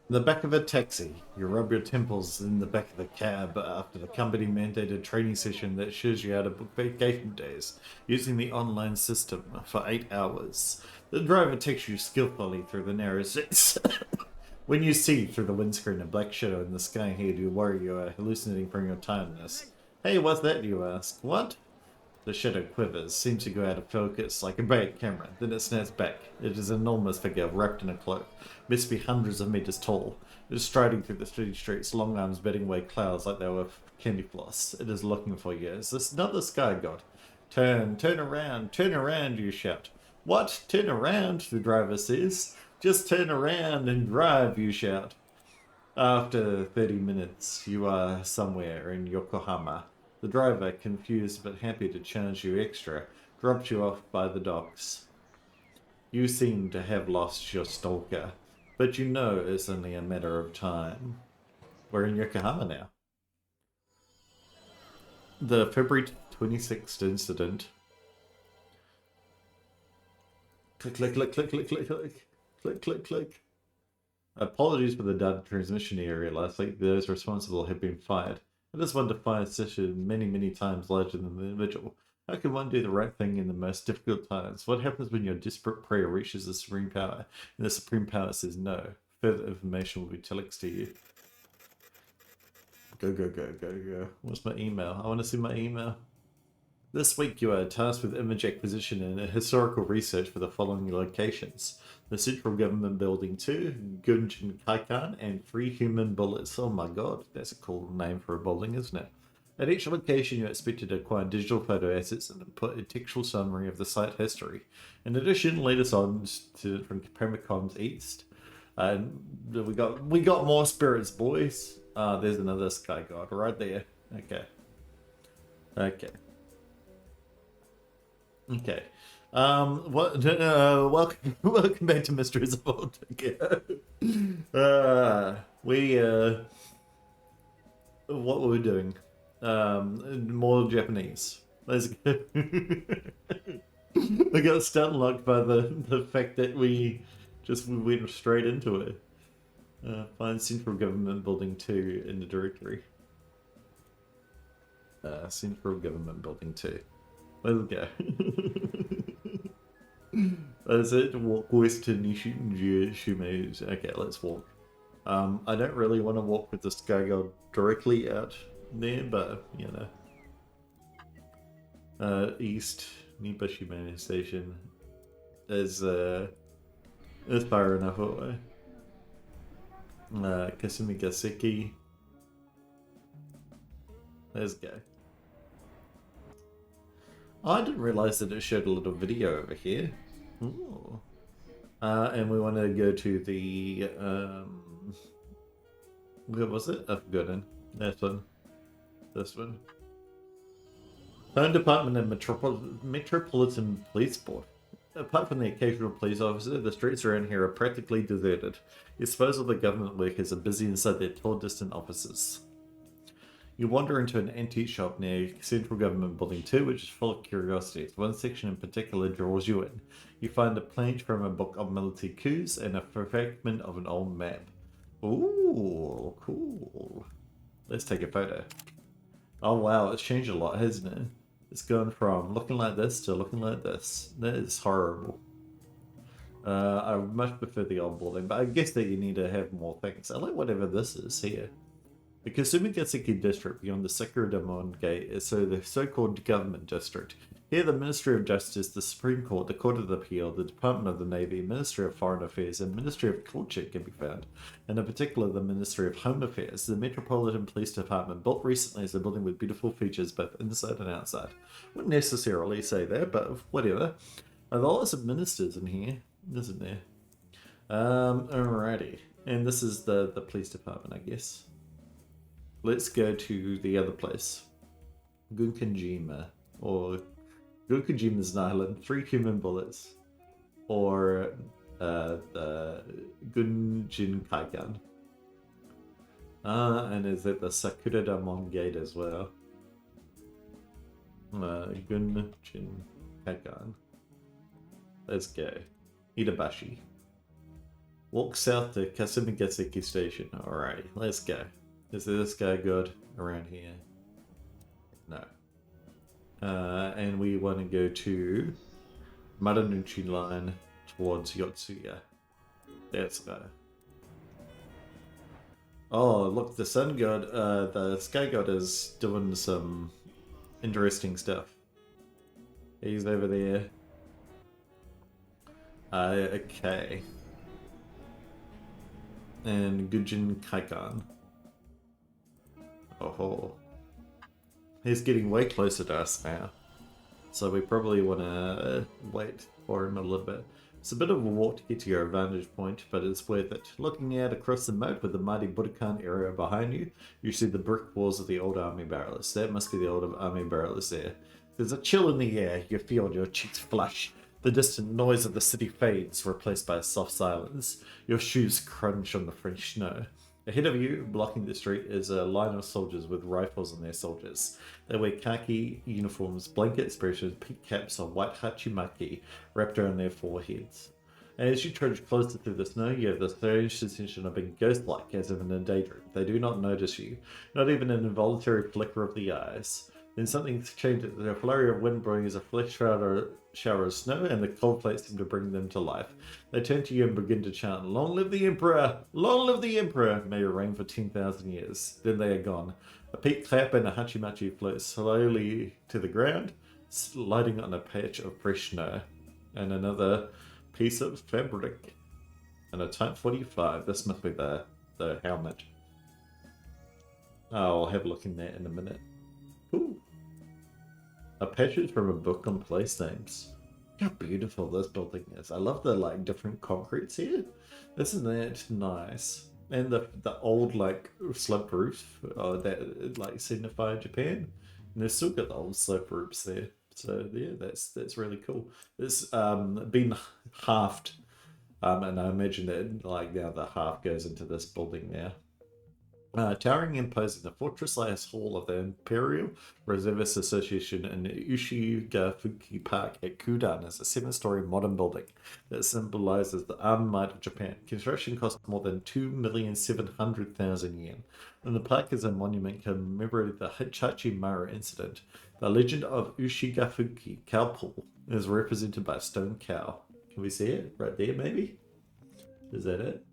In the back of a taxi, you rub your temples in the back of the cab after the company mandated training session that shows you how to book vacation days using the online system for 8 hours. The driver takes you skillfully through the narrow streets. When you see through the windscreen a black shadow in the sky ahead, you worry you are hallucinating from your tiredness. Hey, what's that, you ask? What? The shadow quivers, seems to go out of focus like a bright camera, then it snaps back. It is an enormous figure wrapped in a cloak, must be hundreds of meters tall. It is striding through the city streets, long arms batting away clouds like they were candy floss. It is looking for you. Is this not the sky god? Turn around, you shout. What? Turn around, the driver says. Just turn around and drive, you shout. After 30 minutes, you are somewhere in Yokohama. The driver, confused but happy to charge you extra, drops you off by the docks. You seem to have lost your stalker, but you know it's only a matter of time. We're in Yokohama now. The February 26th incident. Click, click, click, click, click, click, click, click, click, click. Apologies for the data transmission area last week. Those responsible have been fired. It is one to fire session many times larger than the individual. How can one do the right thing in the most difficult times? What happens when your desperate prayer reaches the supreme power and the supreme power says no? Further information will be telex to you. Go, go, go, go, go. What's my email? I want to see my email. This week you are tasked with image acquisition and historical research for the following locations. The Central Government Building 2, Gunjin Kaikan, and 3 Human Bullets. Oh my god, that's a cool name for a building, isn't it? At each location, you're expected to acquire digital photo assets and put a textual summary of the site history. In addition, lead us on to from Pramicons East. We got more spirits, boys. There's another sky god right there. Okay. Okay. Okay. Welcome back to Mysteries of Old. What were we doing? More Japanese. Let's go. I got stunlocked by the fact that we went straight into it. Find Central Government Building 2 in the directory. Central Government Building 2. Let's go. That's it. Walk west to Nishima's. Okay, let's walk. I don't really want to walk with the Sky God directly out there, but you know. East Nibashimane Station is far enough away. Kasumigaseki. Let's go. Oh, I didn't realize that it showed a little video over here. Ooh. And we want to go to the where was it? I've forgotten. That one. This one. Phone Department and Metropolitan Police Board. Apart from the occasional police officer, the streets around here are practically deserted. It's supposed the government workers are busy inside their tall, distant offices. You wander into an antique shop near Central Government Building 2, which is full of curiosities. One section in particular draws you in. You find a page from a book of military coups and a fragment of an old map. Ooh, cool. Let's take a photo. Oh wow, it's changed a lot, hasn't it? It's gone from looking like this to looking like this. That is horrible. I much prefer the old building, but I guess that you need to have more things. I like whatever this is here. The Kasumigaseki district beyond the Sakuradamon Gate is the so-called government district. Here the Ministry of Justice, the Supreme Court, the Court of Appeal, the Department of the Navy, Ministry of Foreign Affairs, and Ministry of Culture can be found. And in particular the Ministry of Home Affairs. The Metropolitan Police Department, built recently, is a building with beautiful features both inside and outside. Wouldn't necessarily say that, but whatever. There are lots of ministers in here, isn't there? Alrighty. And this is the police department, I guess. Let's go to the other place. Gunkanjima. Or Gunkanjima's an island. 3 human bullets. Or the Gunjin Kaikan. And is it the Sakuradamon Gate as well? Gunjin Kaikan. Let's go. Itabashi. Walk south to Kasumigaseki station. Alrighty, let's go. Is this guy good around here? No. And we want to go to Maranuchi line towards Yotsuya. Let's go. Oh, look, the sun god, the sky god is doing some interesting stuff. He's over there. Okay. And Gujin Kaikan. Oh, he's getting way closer to us now. So we probably want to wait for him a little bit. It's a bit of a walk to get to your vantage point, but it's worth it. Looking out across the moat with the mighty Budokan area behind you, you see the brick walls of the old army barracks. That must be the old army barracks there. There's a chill in the air. You feel your cheeks flush. The distant noise of the city fades, replaced by a soft silence. Your shoes crunch on the French snow. Ahead of you, blocking the street, is a line of soldiers with rifles on their shoulders. They wear khaki uniforms, blanket expressions, pink caps, and white hachimaki wrapped around their foreheads. And as you trudge closer through the snow, you have the strange sensation of being ghost-like, as if in a daydream. They do not notice you, not even an involuntary flicker of the eyes. Then something changes. A flurry of wind brings a flesh shower of snow, and the cold plates seem to bring them to life. They turn to you and begin to chant, "Long live the Emperor! Long live the Emperor! May you reign for 10,000 years." Then they are gone. A peak clap and a hachimachi float slowly to the ground, sliding on a patch of fresh snow. And another piece of fabric. And a Type 45. This must be the helmet. I'll have a look in there in a minute. Ooh. A passage from a book on place names. Look how beautiful this building is. I love the different concretes here. Isn't that nice? And the old sloped roofs that signify Japan. And they've still got the old sloped roofs there. So yeah, that's really cool. It's been halved. And I imagine that now the half goes into this building now. Towering and imposing, the fortress lies hall of the Imperial Reservist Association in Ushigafuki Park at Kudan is a 7-story modern building that symbolizes the armed might of Japan. Construction cost more than 2,700,000 yen, and the park is a monument commemorating the Hachimura incident. The legend of Ushigafuki cow pool is represented by a stone cow. Can we see it? Right there, maybe? Is that it?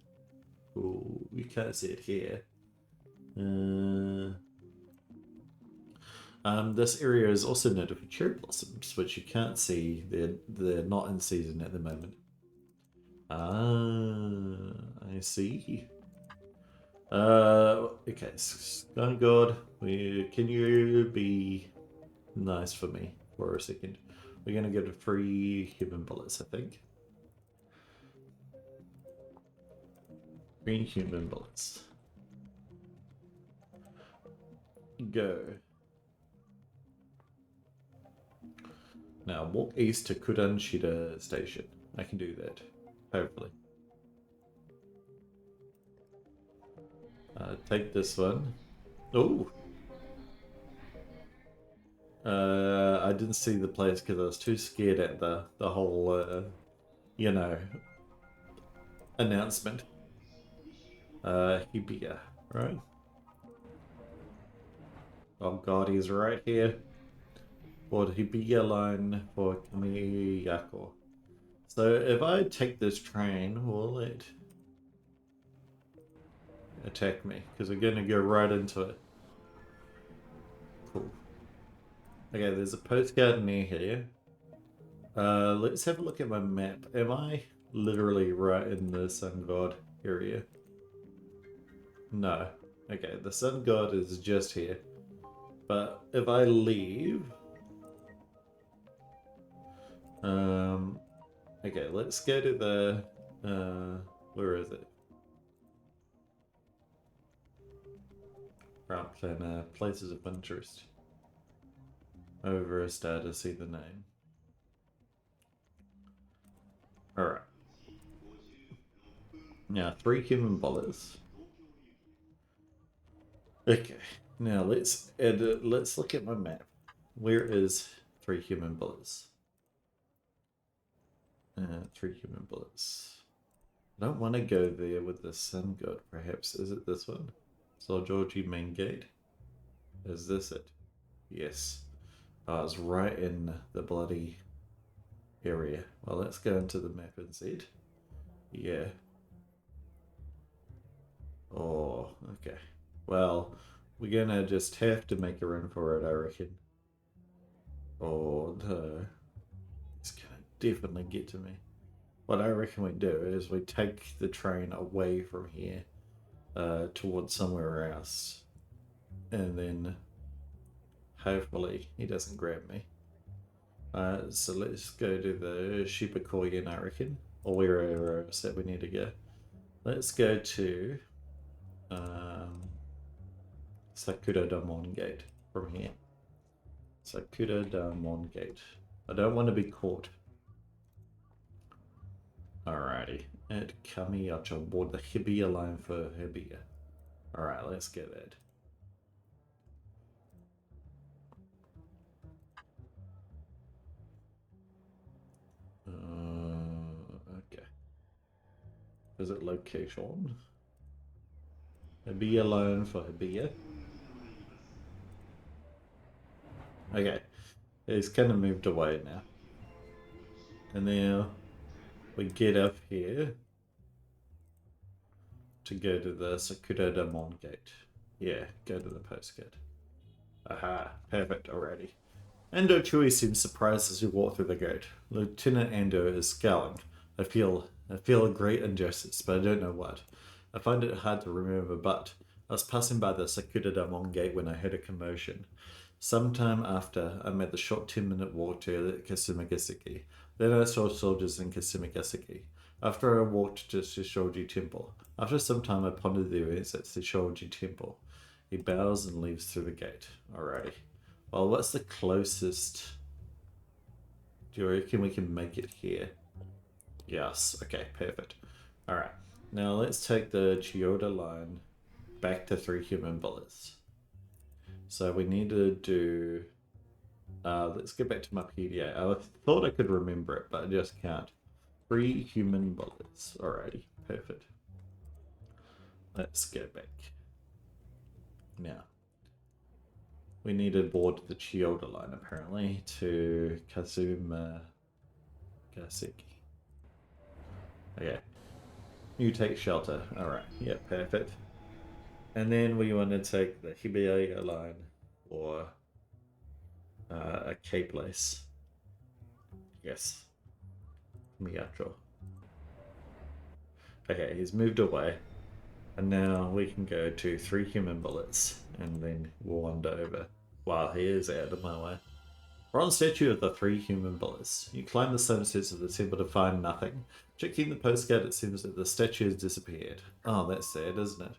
Oh, we can't see it here. This area is also noted for cherry blossoms, which you can't see. They're not in season at the moment. I see. Okay, Stone God, can you be nice for me for a second? We're gonna go to 3 human bullets, I think. 3 human bullets. Go. Now walk east to Kudanshida Station. I can do that, hopefully. Take this one. Oh! I didn't see the place because I was too scared at the whole, announcement. Hibiya, right? Oh god, he's right here. For the Hibiya line for Kamiyako. So if I take this train, will it attack me? Because we're going to go right into it. Cool. Okay, there's a postcard near here. Let's have a look at my map. Am I literally right in the Sun God area? No. Okay, the Sun God is just here. But if I leave... okay, let's go to the... where is it? Route planner, places of interest. Over a star to see the name. Alright. Now, 3 human bullets. Okay, now let's look at my map. Where is 3 human bullets? 3 human bullets. I don't want to go there with the sun god, perhaps. Is it this one? Georgie main gate? Is this it? Yes. Oh, it's right in the bloody area. Well, let's go into the map and see it. Yeah. Oh, okay. Well, we're gonna just have to make a run for it, I reckon. Oh, no. It's gonna definitely get to me. What I reckon we do is we take the train away from here towards somewhere else. And then hopefully he doesn't grab me. So let's go to the Shibakoyan, I reckon. Or wherever else that we need to go. Let's go to Sakura Damon Gate from here. Sakura Damon Gate. I don't want to be caught. Alrighty. At Kamiyacho, board the Hibiya line for Hibiya. Alright, let's get that. Okay. Is it location? Hibiya line for Hibiya. Okay. He's kind of moved away now. And now we get up here to go to the Sakura Damon Gate. Yeah, go to the postgate. Aha, perfect already. Ando Chui seems surprised as we walk through the gate. Lieutenant Ando is scowling. I feel a great injustice, but I don't know what. I find it hard to remember, but I was passing by the Sakura Damon Gate when I heard a commotion. Sometime after, I made the short 10-minute walk to Kasumigaseki. Then I saw soldiers in Kasumigaseki. After I walked to Shishoji Temple. After some time, I pondered the events at Shishoji Temple. He bows and leaves through the gate. Alrighty. Well, what's the closest? Do you reckon we can make it here? Yes. Okay, perfect. Alright. Now let's take the Chiyoda line back to 3 human bullets. So we need to do... let's get back to my PDA. I thought I could remember it, but I just can't. 3 human bullets. Alrighty, perfect. Let's go back. Now, we need to board the Chiyoda line, apparently, to Kasumigaseki. Okay. You take shelter. Alright, yeah, perfect. And then we want to take the Hibiya line or a K place. Yes. Miyacho. Okay, he's moved away. And now we can go to 3 human bullets and then we'll wander over. Wow, he is out of my way. Bronze statue of the 3 human bullets. You climb the stone steps of the temple to find nothing. Checking the postcard, it seems that the statue has disappeared. Oh, that's sad, isn't it?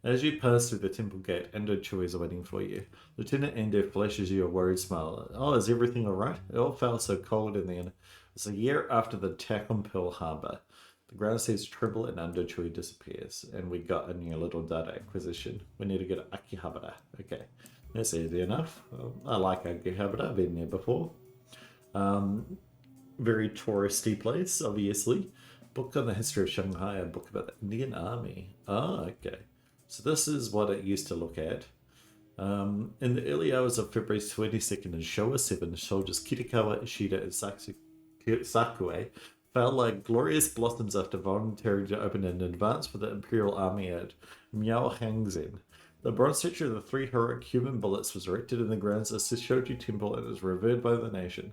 As you pass through the temple gate, Endo Chui is waiting for you. Lieutenant Endo flashes you a worried smile. Oh, is everything alright? It all felt so cold in the end. It's a year after the attack on Pearl Harbor. The ground seems to tremble and Endo Chui disappears. And we got a new little data acquisition. We need to go to Akihabara. Okay. That's easy enough. I like Akihabara. I've been there before. Very touristy place, obviously. Book on the history of Shanghai. A book about the Indian Army. Oh, okay. So this is what it used to look at. In the early hours of February 22nd in Showa 7, soldiers Kitakawa, Ishida, and Sakue fell like glorious blossoms after volunteering to open an advance for the Imperial Army at Miaohangzhen. The bronze statue of the 3 heroic human bullets was erected in the grounds of Shishoji Temple and is revered by the nation.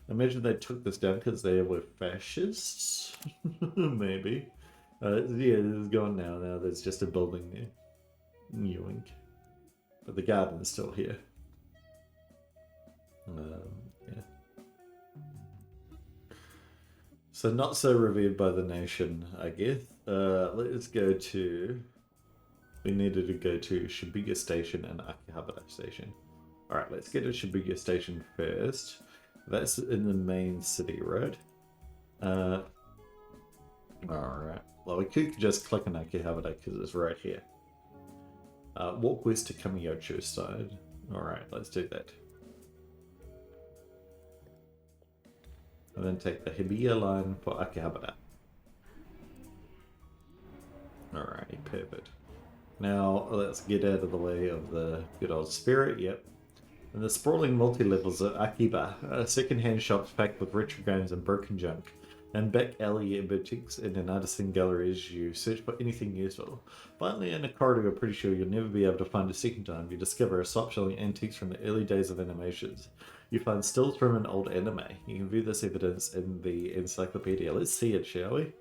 I imagine they took this down because they were fascists? Maybe. Yeah, it's gone now. Now there's just a building there. Ewing. But the garden is still here. Yeah. So not so revered by the nation, I guess. Let's go to... We needed to go to Shibuya Station and Akihabara Station. Alright, let's get to Shibuya Station first. That's in the main city, right? Alright. Well, we could just click on Akihabara because it's right here. Walk west to Kamiyocho side. Alright, let's do that. And then take the Hibiya line for Akihabara. Alrighty, perfect. Now let's get out of the way of the good old spirit. Yep. And the sprawling multi-levels of Akiba, second-hand shops packed with retro games and broken junk, and back alley boutiques and an artisan galleries you search for anything useful. Finally, in a corridor you're pretty sure you'll never be able to find a second time, you discover a shop selling antiques from the early days of animations. You find stills from an old anime. You can view this evidence in the encyclopedia. Let's see it, shall we?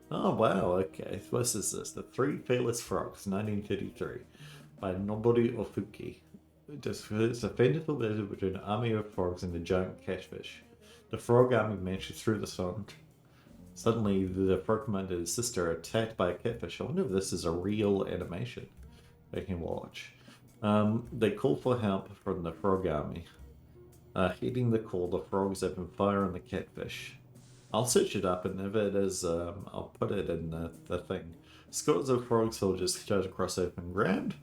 Oh wow, okay. What is this? The Three Fearless Frogs, 1933, by Nobori Ofuki. It's a fanciful battle between an army of frogs and a giant catfish. The frog army manages through the sun. Suddenly, the frog commander and his sister are attacked by a catfish. I wonder if this is a real animation they can watch. They call for help from the frog army. Heeding the call, the frogs open fire on the catfish. I'll search it up, and if it is, I'll put it in the thing. Squads of frog soldiers charge across open ground.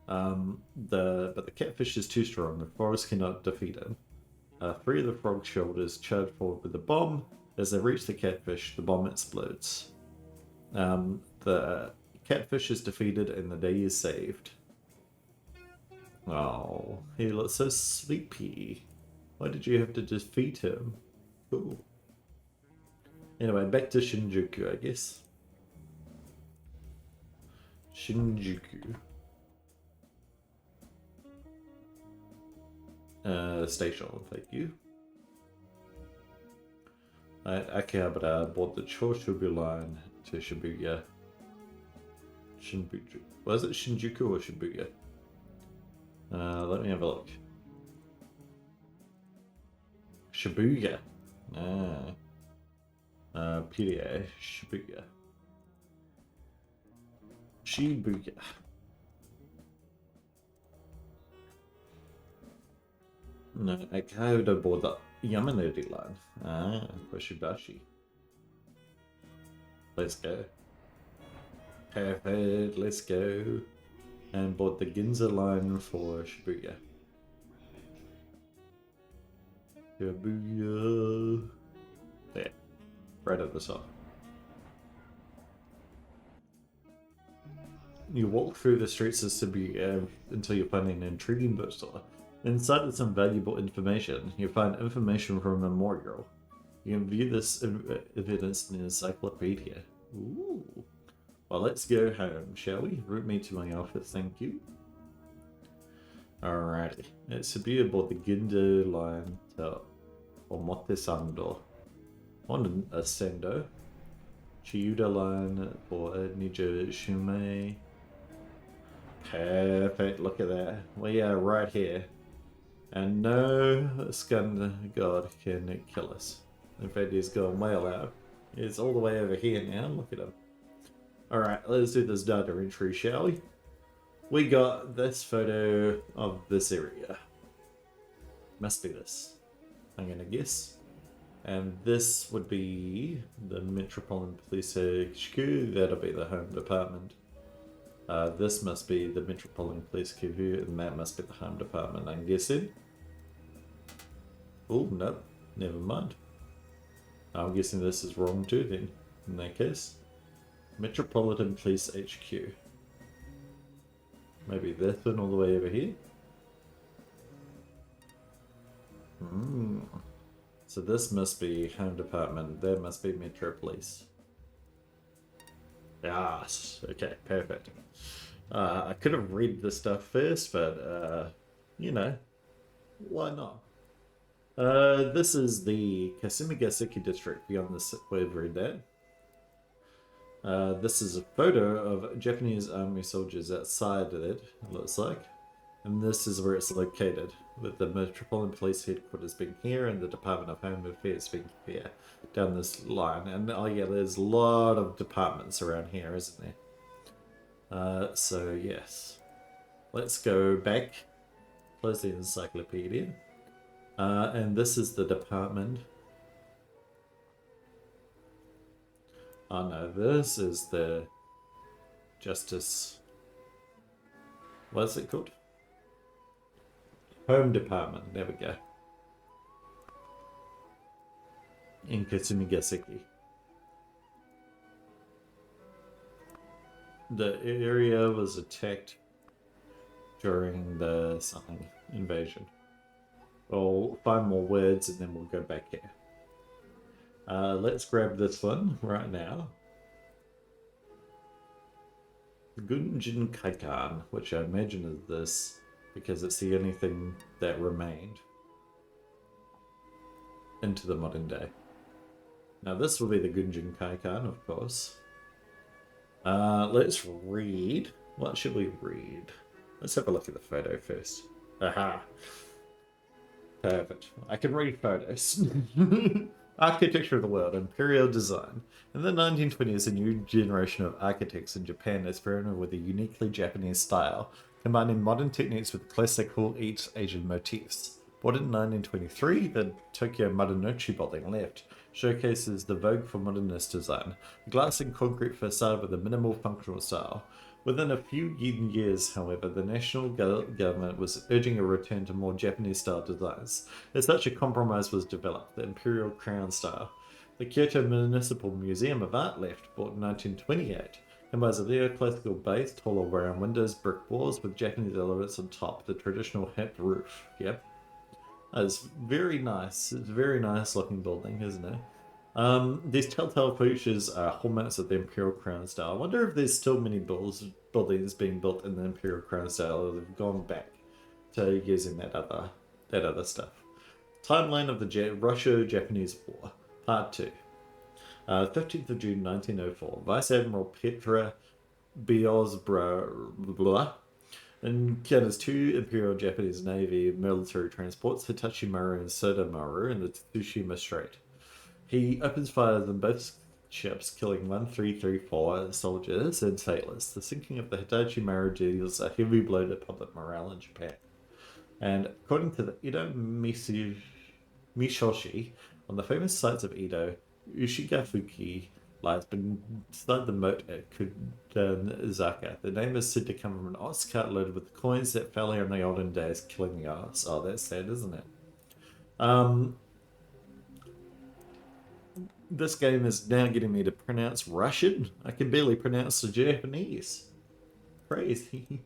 But the catfish is too strong. The frogs cannot defeat him. Three of the frog shoulders charge forward with a bomb. As they reach the catfish, the bomb explodes. The catfish is defeated and the day is saved. Oh, he looks so sleepy. Why did you have to defeat him? Cool. Anyway, back to Shinjuku, I guess. Shinjuku. Station, thank you. At Akihabara bought the Choshubu line to Shibuya. Shinjuku. Was it Shinjuku or Shibuya? Let me have a look. Shibuya. PDA. Shibuya. Shibuya. No, Akihabara bought the Yamanori line. For Shibashi. Let's go. Perfect, let's go. And bought the Ginza line for Shibuya. Shibuya. There. Right at the top. You walk through the streets of Shibuya until you find an intriguing bookstore. Inside is some valuable information. You find information from a memorial. You can view this evidence in an encyclopedia. Ooh. Well, let's go home, shall we? Route me to my office, thank you. Alrighty. At Shibuya bought the Gindo line to Omotesando. On a Sendo. Chiuda line for Nijo Shumei. Perfect, look at that. We are right here. And no Skun God can kill us. In fact, he's going way out. He's all the way over here now. Look at him. Alright, let's do this data entry, shall we? We got this photo of this area. Must be this. I'm gonna guess. And this would be the Metropolitan Police HQ. That'll be the Home Department. This must be the Metropolitan Police HQ, and that must be the Home Department, I'm guessing. Oh, no. Never mind. I'm guessing this is wrong too, then, in that case. Metropolitan Police HQ. Maybe this one all the way over here? So this must be Home Department. That must be Metro Police. Yes. Okay, perfect. I could have read this stuff first, but, you know, why not? This is the Kasumigaseki district beyond the we've read that. This is a photo of Japanese army soldiers outside of it looks like. And this is where it's located, with the Metropolitan Police Headquarters being here and the Department of Home Affairs being here, down this line. And oh yeah, there's a lot of departments around here, isn't there? So yes. Let's go back, close the encyclopedia. And this is the department. Oh no, this is the Justice. What is it called? Home Department. There we go. In Kasumigaseki. The area was attacked during the something invasion. We'll find more words and then we'll go back here. Let's grab this one right now. Gunjin Kaikan, which I imagine is this because it's the only thing that remained into the modern day. Now this will be the Gunjin Kaikan, of course. Let's read. What should we read? Let's have a look at the photo first. Aha. Perfect. I can read photos. Architecture of the world, imperial design. In the 1920s, a new generation of architects in Japan experimented with a uniquely Japanese style, combining modern techniques with classical East Asian motifs. Born in 1923, the Tokyo Marunouchi building left showcases the vogue for modernist design, a glass and concrete facade with a minimal functional style. Within a few years, however, the national government was urging a return to more Japanese-style designs. As such, a compromise was developed, the imperial crown style. The Kyoto Municipal Museum of Art left, built in 1928, combines a neoclassical base, taller round windows, brick walls with Japanese elements on top, the traditional hat roof. Yep. It's very nice. It's a very nice looking building, isn't it? These telltale features are hallmarks of the Imperial Crown style. I wonder if there's still many buildings being built in the Imperial Crown style, or they've gone back to using that other stuff. Timeline of the Russo-Japanese War, Part 2. 15th of June 1904, Vice Admiral Petra Biosbra encounters two Imperial Japanese Navy military transports, Hitachi Maru and Soda Maru, in the Tsushima Strait. He opens fire on both ships, killing 1334 soldiers and sailors. The sinking of the Hitachi Maru deals a heavy blow to public morale in Japan. And according to the Edo Mishoshi, on the famous sites of Edo, Ushigafuki lies beside the moat at Kudanzaka. The name is said to come from an ox cart loaded with coins that fell here in the olden days, killing the ox. Oh, that's sad, isn't it? This game is now getting me to pronounce Russian. I can barely pronounce the Japanese. Crazy.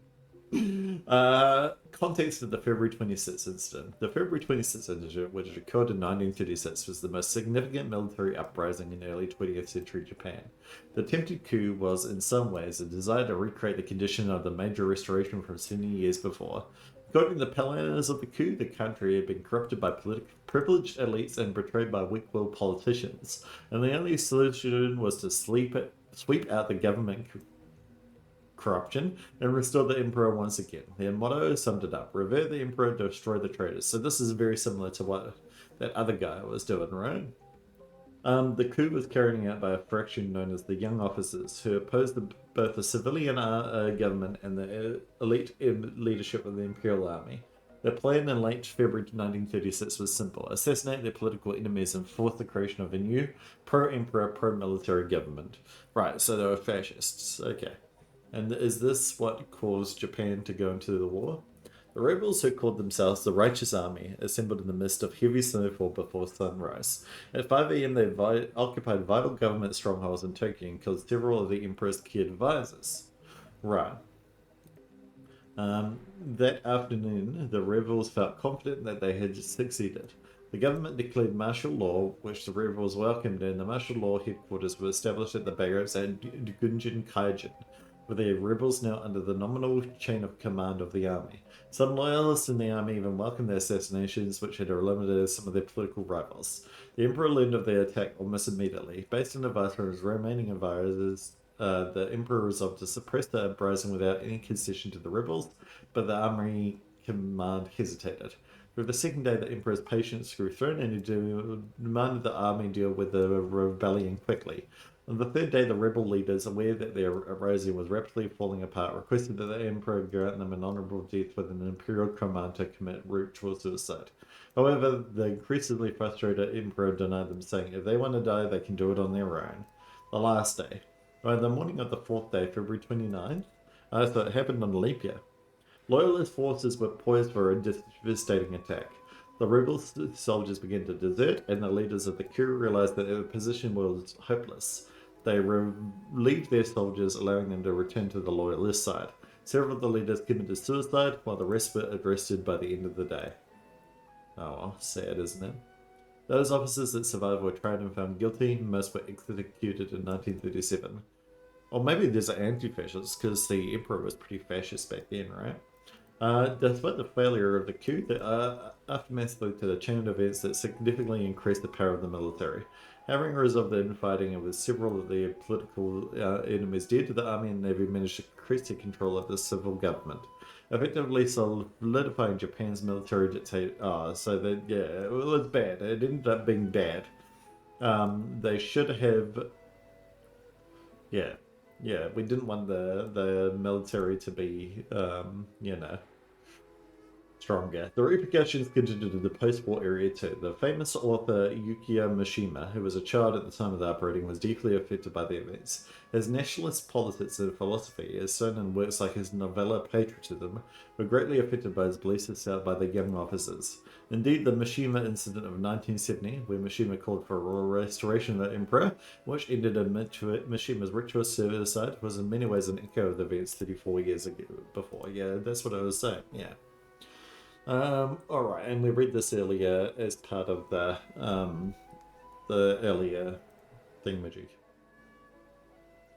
Context of the February 26th incident. The February 26th incident, which occurred in 1936, was the most significant military uprising in early 20th century Japan. The attempted coup was, in some ways, a desire to recreate the condition of the major restoration from 70 years before. According to the planners of the coup, the country had been corrupted by privileged elites and betrayed by weak-willed politicians, and the only solution was to sweep out the government corruption and restore the emperor once again. Their motto summed it up: revere the emperor, destroy the traitors. So this is very similar to what that other guy was doing, right? The coup was carried out by a faction known as the Young Officers, who opposed both the civilian government and the elite leadership of the Imperial Army. Their plan in late February 1936 was simple: assassinate their political enemies and force the creation of a new pro-emperor, pro-military government. Right, so they were fascists. Okay. And is this what caused Japan to go into the war? The rebels, who called themselves the Righteous Army, assembled in the midst of heavy snowfall before sunrise. At 5 a.m. they occupied vital government strongholds in Tokyo and killed several of the emperor's key advisors. Right. That afternoon, the rebels felt confident that they had succeeded. The government declared martial law, which the rebels welcomed, and the martial law headquarters were established at the barracks at Gunjin Kaijin, with the rebels now under the nominal chain of command of the army. Some loyalists in the army even welcomed the assassinations, which had eliminated some of their political rivals. The emperor learned of the attack almost immediately. Based on advice from his remaining advisors, the emperor resolved to suppress the uprising without any concession to the rebels, but the army command hesitated. For the second day, the emperor's patience grew thin, and he demanded the army deal with the rebellion quickly. On the third day, the rebel leaders, aware that their rising was rapidly falling apart, requested that the emperor grant them an honorable death with an imperial command to commit ritual suicide. However, the increasingly frustrated emperor denied them, saying if they want to die, they can do it on their own. The last day. By the morning of the fourth day, February 29th, so it happened on a leap year, Loyalist forces were poised for a devastating attack. The rebel soldiers began to desert, and the leaders of the coup realized that their position was hopeless. they relieved their soldiers, allowing them to return to the loyalist side. Several of the leaders committed suicide, while the rest were arrested by the end of the day. Oh well, sad, isn't it? Those officers that survived were tried and found guilty. Most were executed in 1937. Or maybe there's an anti-fascist, because the emperor was pretty fascist back then, right? Despite the failure of the coup, the aftermath led to a chain of events that significantly increased the power of the military. Having resolved the infighting and with several of their political enemies dead, the army and navy managed to increase their control of the civil government, effectively solidifying Japan's military dictatorship. So that, yeah, it was bad. It ended up being bad. They should have, yeah, we didn't want the military to be, stronger. The repercussions continued in the post-war era too. The famous author Yukio Mishima, who was a child at the time of the uprising, was deeply affected by the events. His nationalist politics and philosophy, as shown in works like his novella Patriotism, were greatly affected by his beliefs set out by the young officers. Indeed, the Mishima incident of 1970, where Mishima called for a restoration of the emperor, which ended in Mishima's ritual suicide, was in many ways an echo of the events 34 years ago before. Yeah, that's what I was saying, yeah. Alright, and we read this earlier as part of the earlier thingamajig.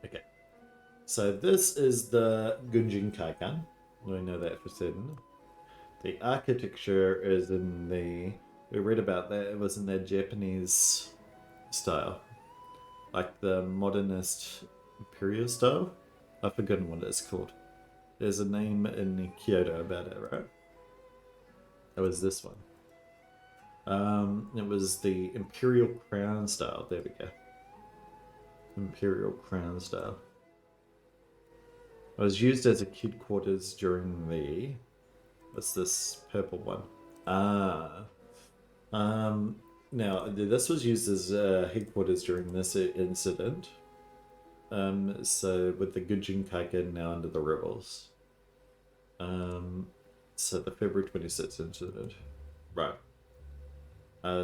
Okay. So this is the Gunjin Kaikan. We know that for certain. The architecture is in the... We read about that, it was in the Japanese style. Like the modernist imperial style? I've forgotten what it's called. There's a name in Kyoto about it, right? It was this one. It was the Imperial Crown style. There we go. Imperial Crown style. It was used as a headquarters during the... What's this purple one? Now, this was used as headquarters during this incident. So with the Gujin Kaiken now under the rebels. So the February 26th incident. Right.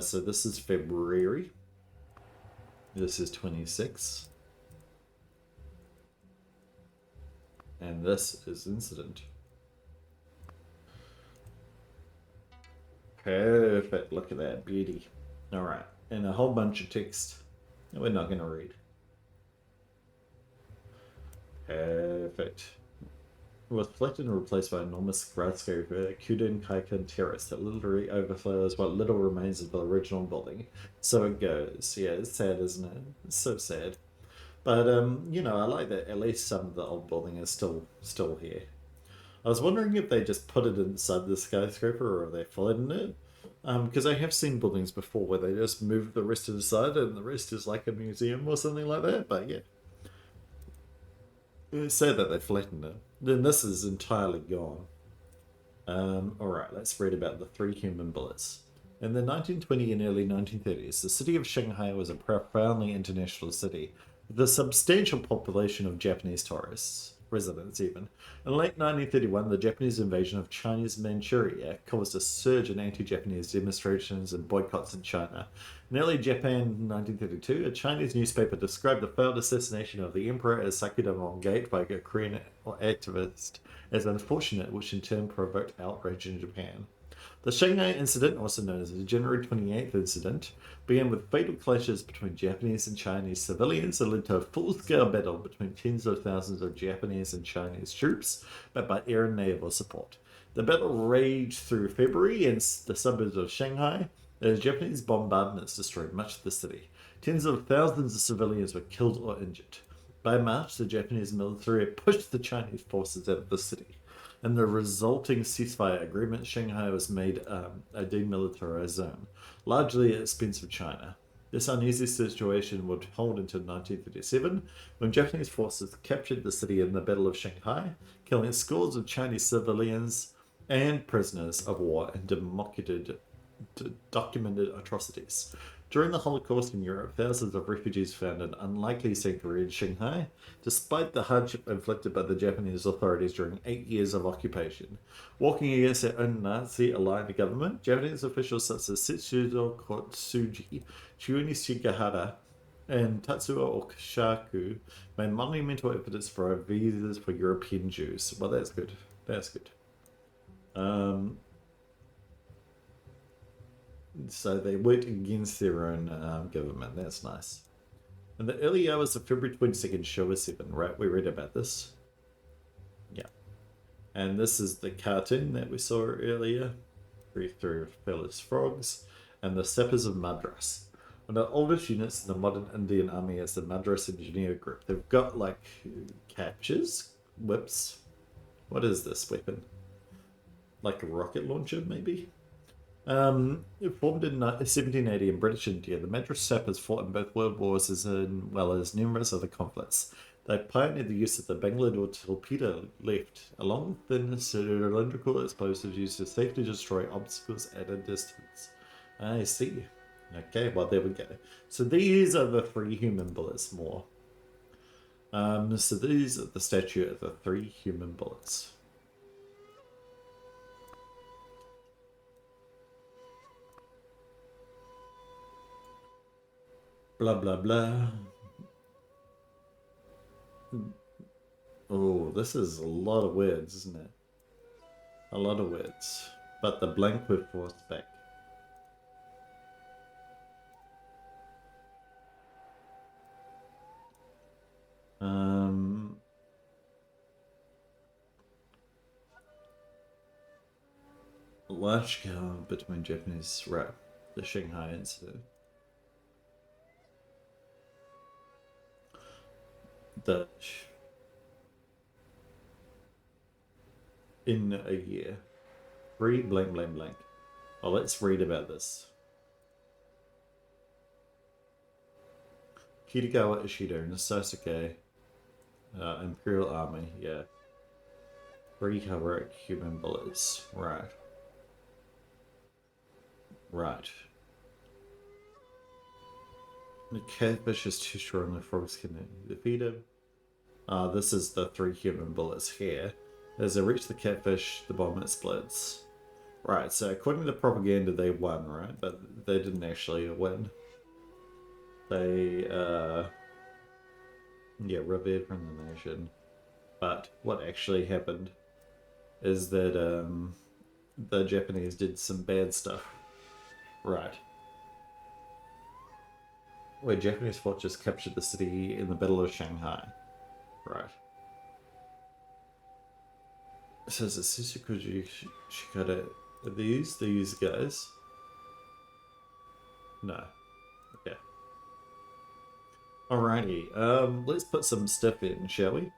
So this is February. This is 26. And this is incident. Perfect. Look at that beauty. Alright. And a whole bunch of text that we're not going to read. Perfect. It was collected and replaced by an enormous skyscraper, Kuden Kaiken Terrace, that literally overflows what little remains of the original building. So it goes. Yeah, it's sad, isn't it? It's so sad. But, I like that at least some of the old building is still here. I was wondering if they just put it inside the skyscraper or if they flattened it. Because I have seen buildings before where they just move the rest inside and the rest is like a museum or something like that. But yeah. It's sad that they flattened it. Then this is entirely gone. Alright, let's read about the 3 human bullets. In the 1920s and early 1930s, the city of Shanghai was a profoundly international city, with a substantial population of Japanese tourists, residents even. In late 1931, the Japanese invasion of Chinese Manchuria caused a surge in anti-Japanese demonstrations and boycotts in China. In early Japan in 1932, a Chinese newspaper described the failed assassination of the emperor as Sakudama Gate by a Korean activist as unfortunate, which in turn provoked outrage in Japan. The Shanghai incident, also known as the January 28th incident, began with fatal clashes between Japanese and Chinese civilians and led to a full-scale battle between tens of thousands of Japanese and Chinese troops, backed by air and naval support. The battle raged through February in the suburbs of Shanghai, as Japanese bombardments destroyed much of the city. Tens of thousands of civilians were killed or injured. By March, the Japanese military pushed the Chinese forces out of the city. In the resulting ceasefire agreement, Shanghai was made a demilitarized zone, largely at the expense of China. This uneasy situation would hold until 1937, when Japanese forces captured the city in the Battle of Shanghai, killing scores of Chinese civilians and prisoners of war and documented atrocities. During the Holocaust in Europe, thousands of refugees found an unlikely sanctuary in Shanghai, despite the hardship inflicted by the Japanese authorities during 8 years of occupation. Walking against their own Nazi-aligned government, Japanese officials such as Setsudo Kotsuji, Chiuni Shigehara, and Tatsuo Okushaku made monumental efforts for visas for European Jews. Well, that's good. That's good. So they worked against their own government. That's nice. And the early hours of February 22nd, Showa 7, right? We read about this. Yeah. And this is the cartoon that we saw earlier. Three fearless frogs. And the Sappers of Madras. One of the oldest units in the modern Indian army is the Madras Engineer Group. They've got like captures, whips. What is this weapon? Like a rocket launcher, maybe? Formed in 1780 in British India, the Madras Sappers fought in both world wars as well as numerous other conflicts. They pioneered the use of the Bangalore torpedo left, along with thin cylindrical explosives used to safely destroy obstacles at a distance. I see. Okay, well there we go. So these are the 3 human bullets more. So these are the statue of the 3 human bullets. Blah blah blah. Oh, this is a lot of words, isn't it? A lot of words. But the blank were forced back. Large scale between Japanese, right? The Shanghai incident. The in a year. Read blank blank blank. Oh, let's read about this. Kitagawa Ishido and Sasuke, Imperial Army, yeah. 3 heroic human bullets, right. Right. The catfish is too strong, the frogs can defeat him. This is the 3 human bullets here. As they reach the catfish, the bomb explodes. Right, so according to the propaganda, they won, right? But they didn't actually win. They, yeah, revered from the nation. But what actually happened is that the Japanese did some bad stuff. Right. Where Japanese forces captured the city in the Battle of Shanghai. Right. It says Susukuji Shikata. Are these guys? No. Okay. Alrighty. Let's put some stuff in, shall we?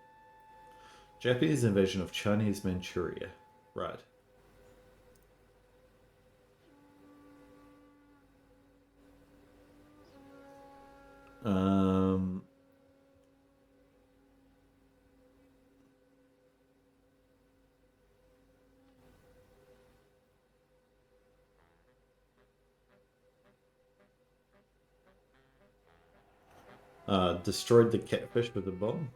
Japanese invasion of Chinese Manchuria. Right. Destroyed the catfish with a bomb.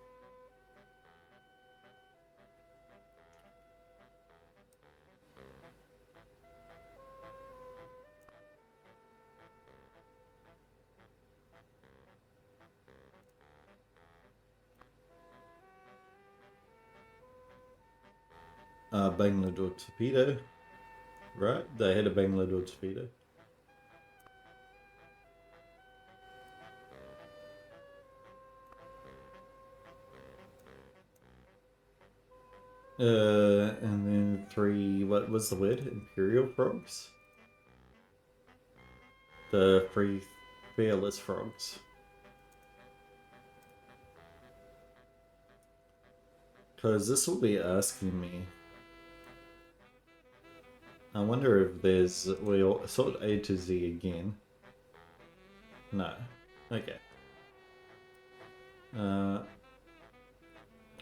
Bangalore torpedo. Right, they had a Bangalore torpedo. And then 3, what was the word? Imperial frogs? The 3 fearless frogs. Because this will be asking me. I wonder if we'll sort A to Z again. No. Okay.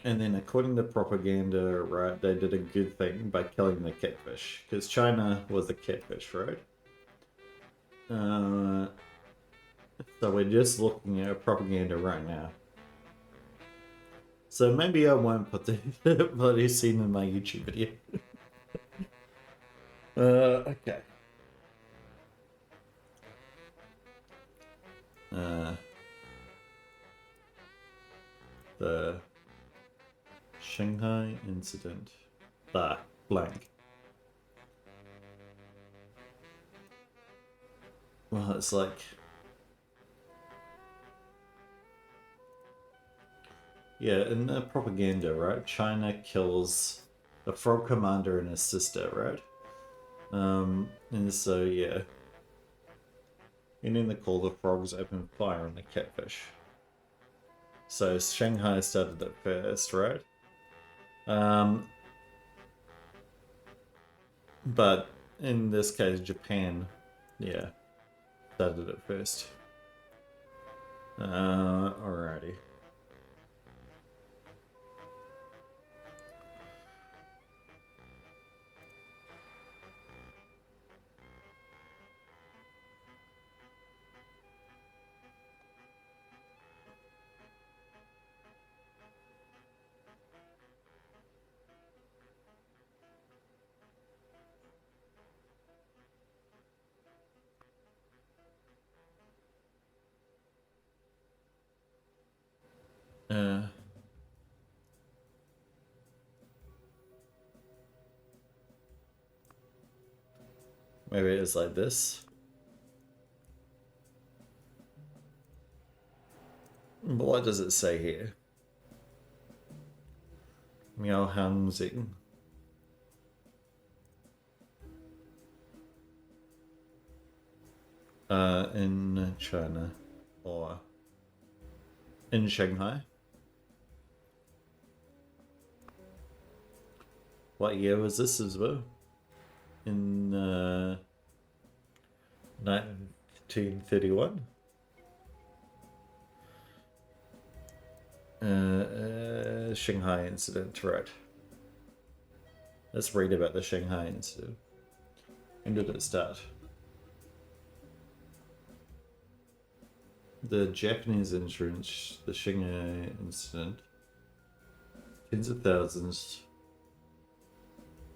And then according to propaganda, right, they did a good thing by killing the catfish. Because China was the catfish, right? So we're just looking at propaganda right now. So maybe I won't put the bloody scene in my YouTube video. Okay. The Shanghai incident. Blank. Well, it's like... Yeah, in the propaganda, right? China kills the frog commander and his sister, right? And so, yeah. Ending the call, the frogs open fire on the catfish. So Shanghai started it first, right? But in this case, Japan, yeah, started it first. Alrighty. Maybe it's like this. But what does it say here? Miao Hangzing. In China or in Shanghai. What year was this as well? In 1931. Shanghai incident, right? Let's read about the Shanghai incident. When did it start? The Japanese insurance, the Shanghai incident. Tens of thousands.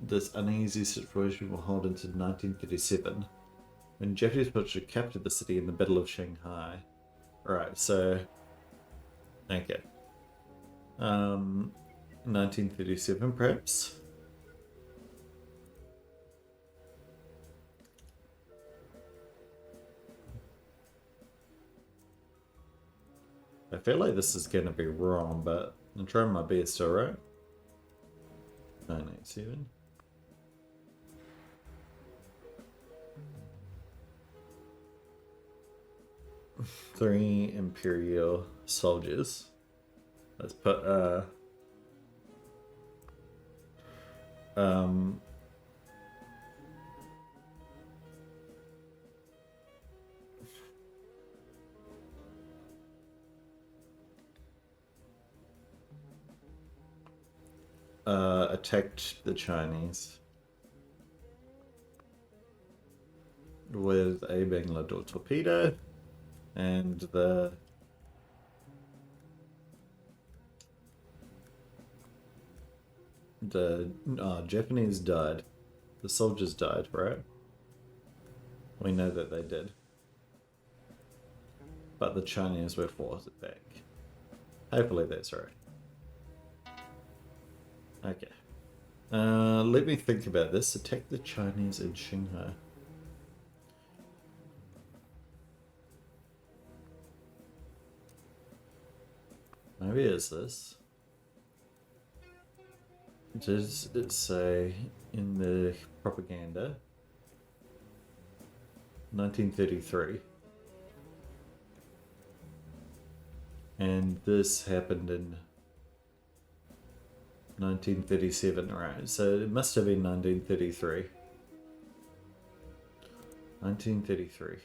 This uneasy situation will hold into 1937, when Japanese military captured the city in the Battle of Shanghai. Right, so... Okay. 1937, perhaps? I feel like this is going to be wrong, but I'm trying my best, alright? 987. Three Imperial soldiers. Let's put, attacked the Chinese with a Bangalore torpedo, and the Japanese died. The soldiers died, right? We know that they did. But the Chinese were forced back. Hopefully that's right. Okay. Let me think about this. Attack the Chinese in Shanghai. Maybe it's this. Does it say in the propaganda 1933? And this happened in 1937, right? So it must have been 1933. 1933.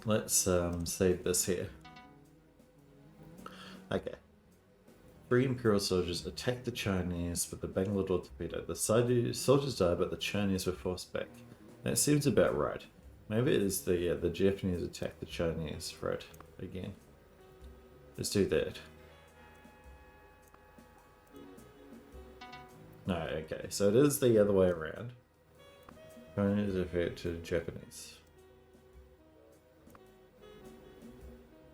Let's save this here. Okay. Three Imperial soldiers attacked the Chinese with the Bangalore torpedo. The soldiers died, but the Chinese were forced back. That seems about right. Maybe it is the Japanese attacked the Chinese, right? Again. Let's do that. No, okay. So it is the other way around. Chinese attacked the Japanese.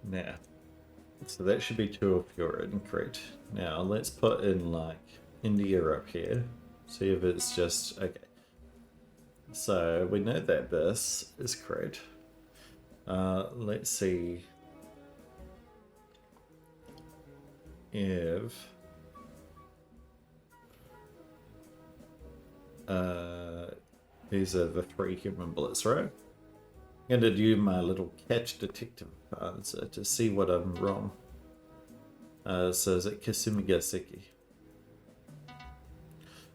Now, so that should be 2 if you're incorrect. Now, let's put in like India up here. See if it's just, okay. So we know that this is correct. Let's see if these are the 3 human bullets, right? I'm going to do my little catch detective answer to see what I'm wrong. So is it Kasumigaseki?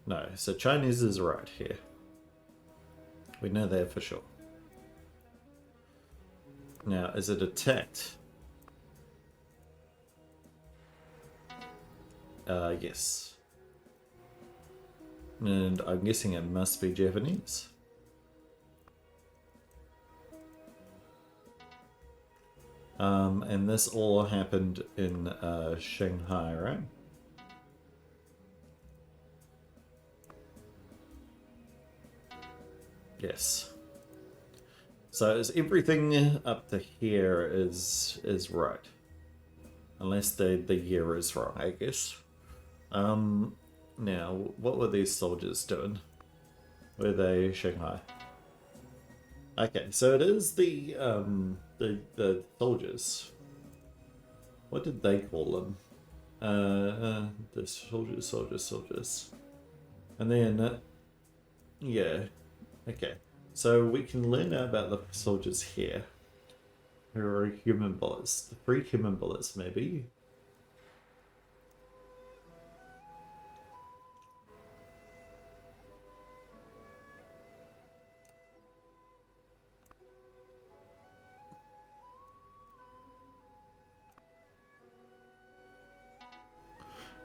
No, so Chinese is right here. We know that for sure. Now, is it attacked? Yes. And I'm guessing it must be Japanese. And this all happened in Shanghai, right? Yes. So is everything up to here is right, unless the year is wrong, I guess. Now, what were these soldiers doing? Were they Shanghai? Okay, so it is the soldiers. What did they call them? The soldiers. And then, yeah, okay. So we can learn about the soldiers here. Who are human bullets. The 3 human bullets, maybe.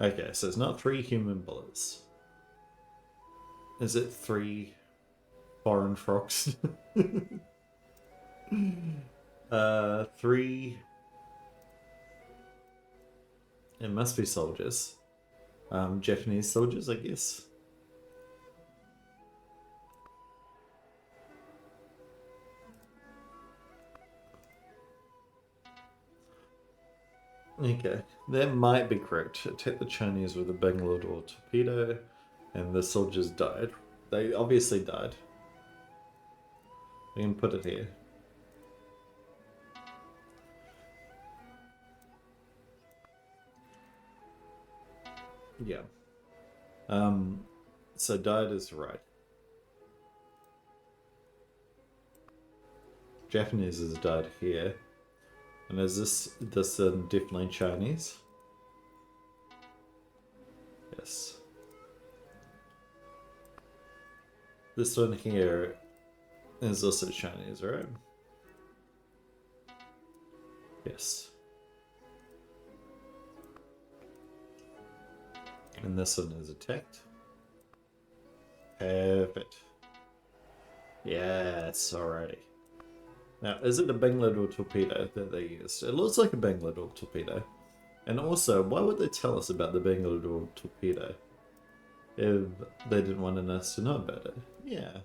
Okay, so it's not 3 human bullets. Is it 3 foreign frogs? 3... It must be soldiers. Japanese soldiers, I guess. Okay, that might be correct. Attacked the Chinese with a Bangalore torpedo, and the soldiers died. They obviously died. We can put it here. Yeah. So died is right. Japanese has died here. And is this definitely Chinese? Yes. This one here is also Chinese, right? Yes. And this one is attacked. Perfect. Yes, alrighty. Now, is it a Bangalore torpedo that they used? It looks like a Bangalore torpedo. And also, why would they tell us about the Bangalore torpedo if they didn't want us to know about it? Yeah.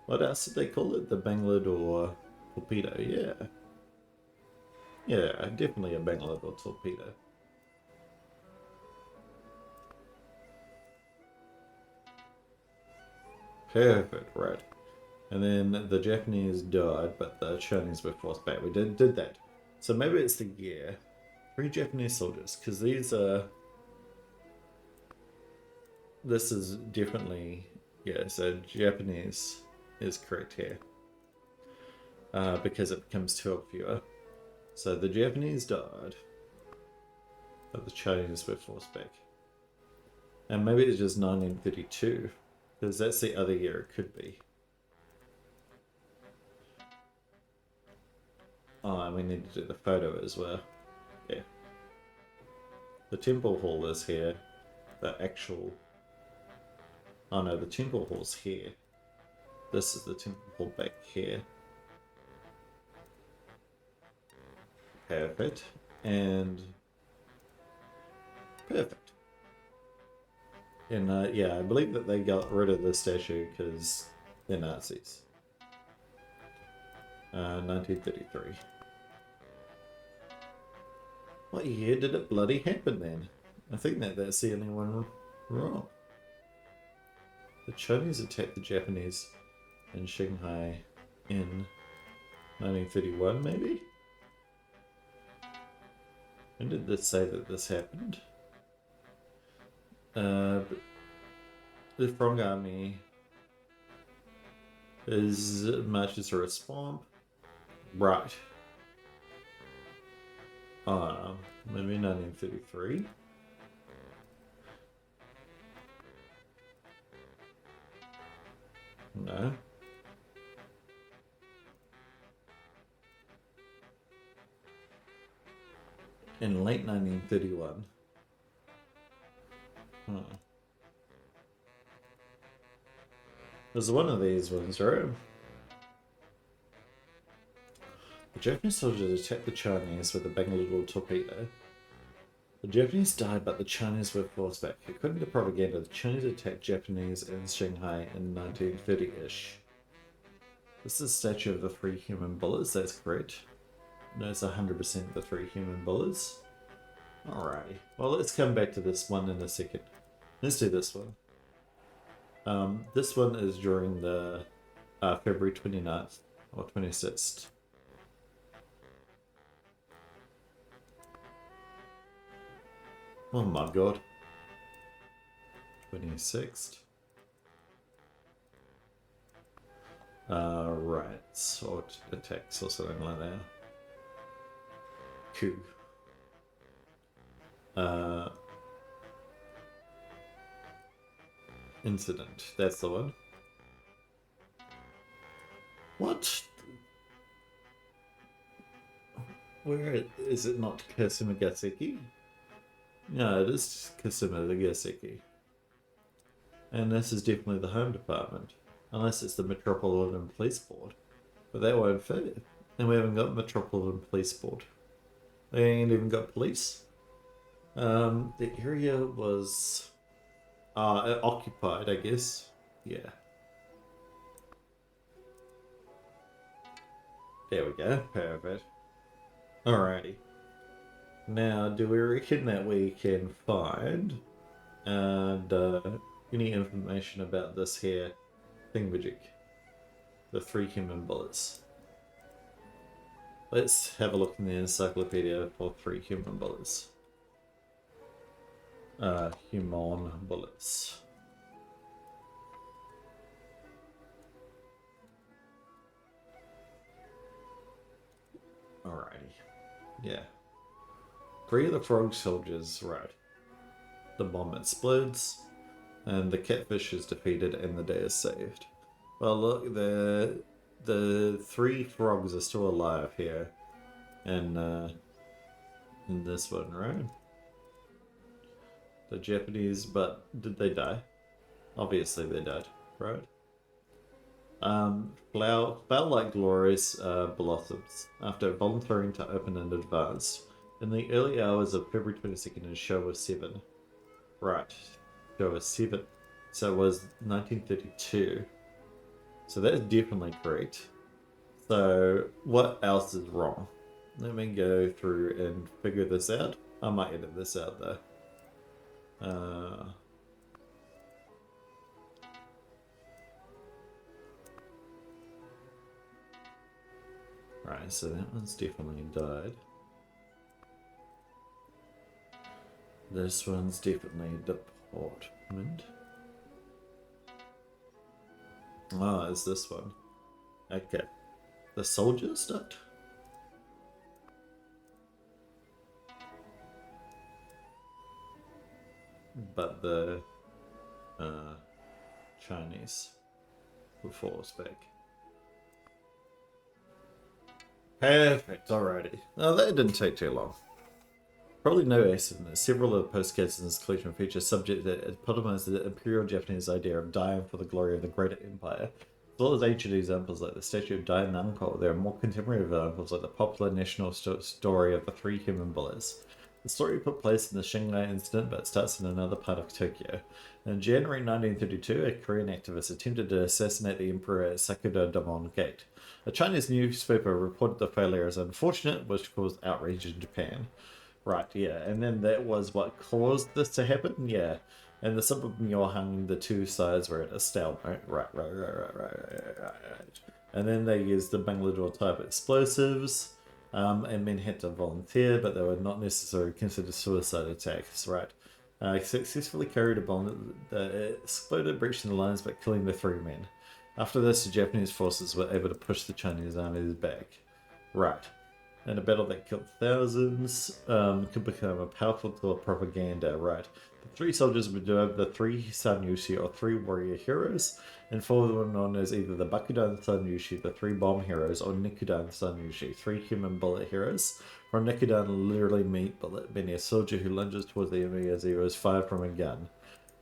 What else did they call it? The Bangalore torpedo, yeah. Yeah, definitely a Bangalore torpedo. Perfect, right. And then the Japanese died, but the Chinese were forced back. We did that. So maybe it's the year. 3 Japanese soldiers, because these are... This is definitely... Yeah, so Japanese is correct here. Because it becomes 2 fewer. So the Japanese died, but the Chinese were forced back. And maybe it's just 1932, because that's the other year it could be. Oh, and we need to do the photo as well. Yeah. The temple hall is here. The actual... Oh no, the temple hall's here. This is the temple hall back here. Perfect. And... Perfect. And yeah, I believe that they got rid of the statue because they're Nazis. 1933. What year did it bloody happen then? I think that's the only one wrong. The Chinese attacked the Japanese in Shanghai in 1931, maybe? When did this say that this happened? The Frog Army marches through a swamp. Right. Maybe 1933? No. In late 1931. There's one of these ones, right? The Japanese soldiers attacked the Chinese with a Bangalore torpedo. The Japanese died, but the Chinese were forced back. According to propaganda, the Chinese attacked Japanese in Shanghai in 1930-ish. This is a statue of the 3 human bullets, that's correct. No, it's 100% the 3 human bullets. Alrighty. Well, let's come back to this one in a second. Let's do this one. This one is during the February 29th or 26th. Oh my god. 26th. Right. Sword attacks or something like that. Coup. Incident. That's the one. What? Where is it not Kasumigaseki? No, it is Kasumigaseki. And this is definitely the Home Department. Unless it's the Metropolitan Police Board. But that won't fit. And we haven't got Metropolitan Police Board. They ain't even got police. The area was occupied, I guess. Yeah. There we go. Perfect. Alrighty. Now, do we reckon that we can find any information about this here thingamajig? The 3 human bullets. Let's have a look in the encyclopedia for 3 human bullets. Human bullets. Alrighty. Yeah. 3 of the frog soldiers, right. The bomb explodes, and the catfish is defeated, and the day is saved. Well, look, the 3 frogs are still alive here, and in this one, right? The Japanese, but did they die? Obviously they died, right? Flower like glorious blossoms after volunteering to open in advance. In the early hours of February 22nd in Showa 7. Right, Showa 7. So it was 1932. So that is definitely correct. So what else is wrong? Let me go through and figure this out. I might edit this out though. Right, so that one's definitely died. This one's definitely deportment. Ah, it's this one. Okay. The soldiers died? But the Chinese were forced back. Perfect, alrighty. Well, that didn't take too long. Probably no accident. Several of the postcards in this collection feature subjects that epitomize the Imperial Japanese idea of dying for the glory of the greater empire. As well as ancient examples like the statue of Dai Nanko, there are more contemporary examples like the popular national story of the 3 human bullets. The story took place in the Shanghai incident, but starts in another part of Tokyo. In January 1932, a Korean activist attempted to assassinate the emperor at Sakura Damon Gate. A Chinese newspaper reported the failure as unfortunate, which caused outrage in Japan. Right, yeah, and then that was what caused this to happen, yeah. And the simple Myohang, the two sides were at a stalemate. Right. And then they used the Bangalore type explosives, and men had to volunteer, but they were not necessarily considered suicide attacks, right? Successfully carried a bomb that exploded, breaching the lines, but killing the 3 men. After this, the Japanese forces were able to push the Chinese armies back. Right. In a battle that killed thousands, could become a powerful tool of propaganda, right? The 3 soldiers were dubbed the 3 Sanyushi, or 3 warrior heroes, and 4 were known as either the Bakudan Sanyushi, the 3 bomb heroes, or Nikudan Sanyushi, 3 human bullet heroes. From Nikudan literally meat bullet, meaning a soldier who lunges towards the enemy as he was fired from a gun.